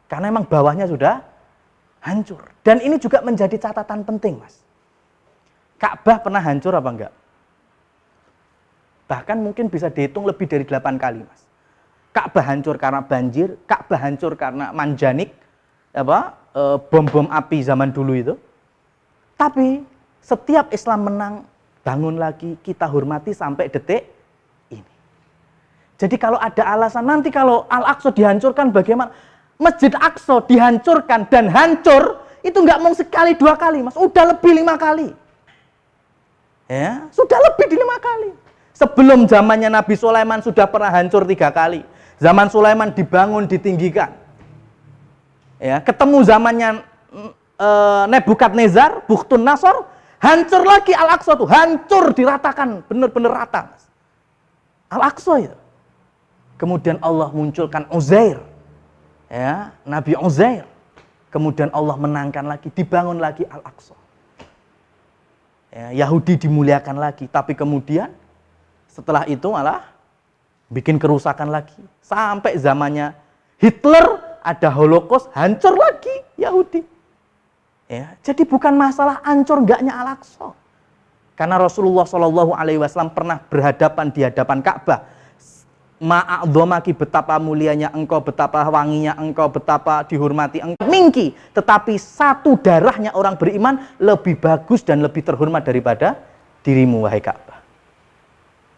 Karena memang bawahnya sudah hancur. Dan ini juga menjadi catatan penting, Mas. Ka'bah pernah hancur apa enggak? Bahkan mungkin bisa dihitung lebih dari 8 kali, Mas. Ka'bah hancur karena banjir, Ka'bah hancur karena manjanik, bom-bom api zaman dulu itu. Tapi setiap Islam menang, bangun lagi, kita hormati sampai detik ini. Jadi kalau ada alasan nanti kalau Al-Aqsa dihancurkan bagaimana? Masjid Aqsa dihancurkan dan hancur itu nggak mau sekali 2 kali, Mas. Udah lebih 5 kali. Ya, sudah lebih di 5 kali. Sebelum zamannya Nabi Sulaiman sudah pernah hancur 3 kali. Zaman Sulaiman dibangun, ditinggikan. Ya, ketemu zamannya Nebukadnezar, Bukhtun Nasor, hancur lagi Al-Aqsa tuh, hancur diratakan, benar-benar rata. Al-Aqsa itu. Kemudian Allah munculkan Uzair. Ya, Nabi Uzair. Kemudian Allah menangkan lagi, dibangun lagi Al-Aqsa. Ya, Yahudi dimuliakan lagi, tapi kemudian setelah itu malah bikin kerusakan lagi. Sampai zamannya Hitler ada Holocaust, hancur lagi Yahudi. Ya, jadi bukan masalah hancur enggaknya Al-Aqsa. Karena Rasulullah SAW pernah berhadapan di hadapan Ka'bah. Ma'adzamaki, betapa mulianya engkau, betapa wanginya engkau, betapa dihormati engkau. Mingki, tetapi satu darahnya orang beriman lebih bagus dan lebih terhormat daripada dirimu, wahai Ka'bah.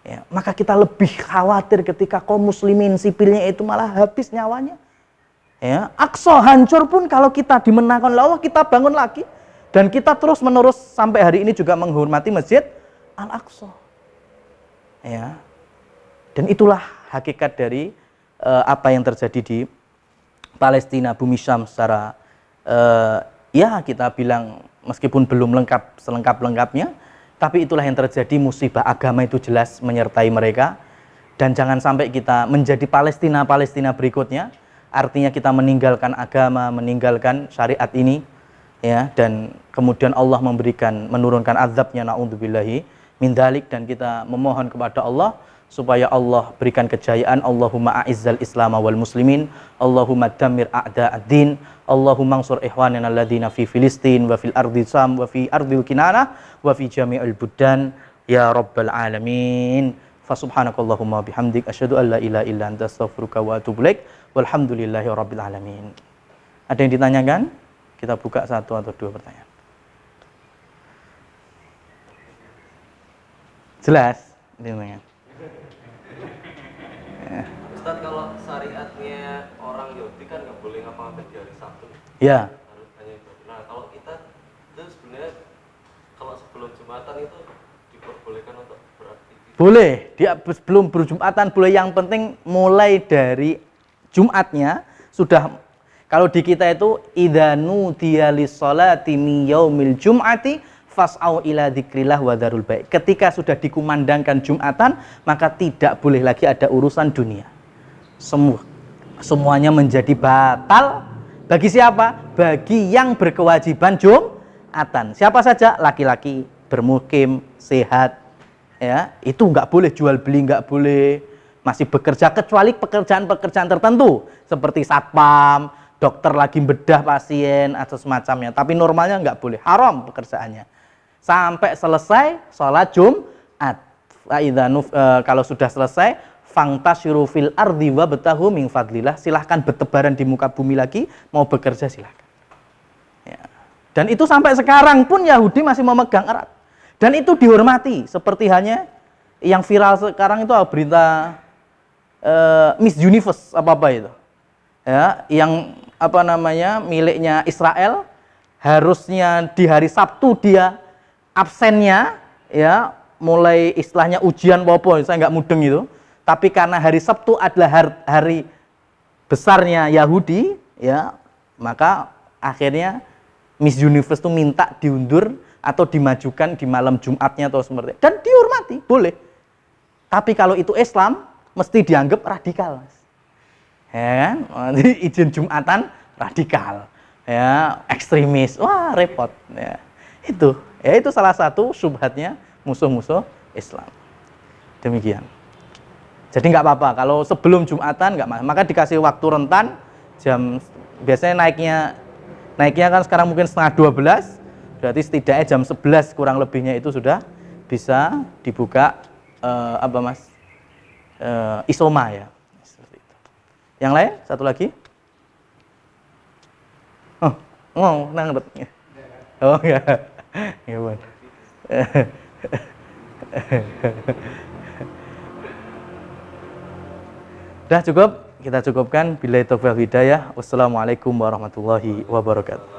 Ya, maka kita lebih khawatir ketika kaum muslimin sipilnya itu malah habis nyawanya. Ya, Aqsa hancur pun kalau kita dimenangkan oleh Allah, kita bangun lagi. Dan kita terus menerus sampai hari ini juga menghormati Masjid Al-Aqsa. Ya. Dan itulah hakikat dari apa yang terjadi di Palestina, bumi Syam secara ya kita bilang meskipun belum lengkap selengkap-lengkapnya, tapi itulah yang terjadi. Musibah agama itu jelas menyertai mereka. Dan jangan sampai kita menjadi Palestina berikutnya, artinya kita meninggalkan agama, meninggalkan syariat ini, ya, dan kemudian Allah menurunkan azabnya, naudzubillahi min dzalik, dan kita memohon kepada Allah supaya Allah berikan kejayaan. Allahumma a'izzal Islam wal muslimin, Allahumma dammir a'da'ad-din, Allahumma ansur ikhwanana alladziina fi Filistin wa fil ardi Sam wa fi ardil Kinanah wa fi jami'il buddan ya rabbal alamin. Fa subhanakallahumma bihamdik asyhadu an la ilaha illa anta astaghfiruka wa atubu ilaik. Walhamdulillahi rabbil alamin. Ada yang ditanyakan? Kita buka satu atau dua pertanyaan. Jelas? Ditanyakan. Ustaz, kalau syariatnya orang Yahudi kan nggak boleh ngapa-ngapain di hari Sabtu. Ya. Harus hanya ibadah. Nah, kalau kita itu sebenarnya kalau sebelum Jumatan itu diperbolehkan untuk beraktivitas. Boleh, dia sebelum berjumatan boleh, yang penting mulai dari Jumatnya sudah. Kalau di kita itu idza nudiya lis-sholati min yaumil jum'ati fas'au ila dzikrillah wa dzarul bai'. Ketika sudah dikumandangkan Jumatan, maka tidak boleh lagi ada urusan dunia. Semuanya menjadi batal. Bagi siapa? Bagi yang berkewajiban Jumatan. Siapa saja? Laki-laki bermukim, sehat, ya, itu nggak boleh jual beli, nggak boleh masih bekerja, kecuali pekerjaan-pekerjaan tertentu seperti satpam, dokter lagi bedah pasien atau semacamnya. Tapi normalnya nggak boleh, haram pekerjaannya. Sampai selesai sholat Jumat. Kalau sudah selesai, fangtasyiru fil ardi wabtahu min fadlillah. Silahkan bertebaran di muka bumi lagi, mau bekerja silahkan. Ya. Dan itu sampai sekarang pun Yahudi masih memegang erat. Dan itu dihormati. Seperti hanya yang viral sekarang itu berita Miss Universe apa itu, ya, yang apa namanya miliknya Israel, harusnya di hari Sabtu dia absennya, ya, mulai istilahnya ujian popo, saya nggak mudeng itu, tapi karena hari Sabtu adalah hari besarnya Yahudi, ya, maka akhirnya Miss Universe itu minta diundur atau dimajukan di malam Jumatnya atau seperti itu. Dan dihormati, boleh. Tapi kalau itu Islam mesti dianggap radikal, Mas. Ya kan? Izin Jumatan radikal, ya, ekstremis, wah repot, ya. Itu salah satu syubhatnya musuh-musuh Islam. Demikian. Jadi nggak apa-apa kalau sebelum Jumatan nggak, maka dikasih waktu rentan biasanya naiknya kan sekarang mungkin setengah 12, berarti setidaknya jam 11 kurang lebihnya itu sudah bisa dibuka isoma, ya. Seperti itu. Yang lain satu lagi? Nangret. Oh enggak. Gimana? Sudah cukup, kita cukupkan. Billahi taufiq wal hidayah. Wassalamualaikum warahmatullahi wabarakatuh.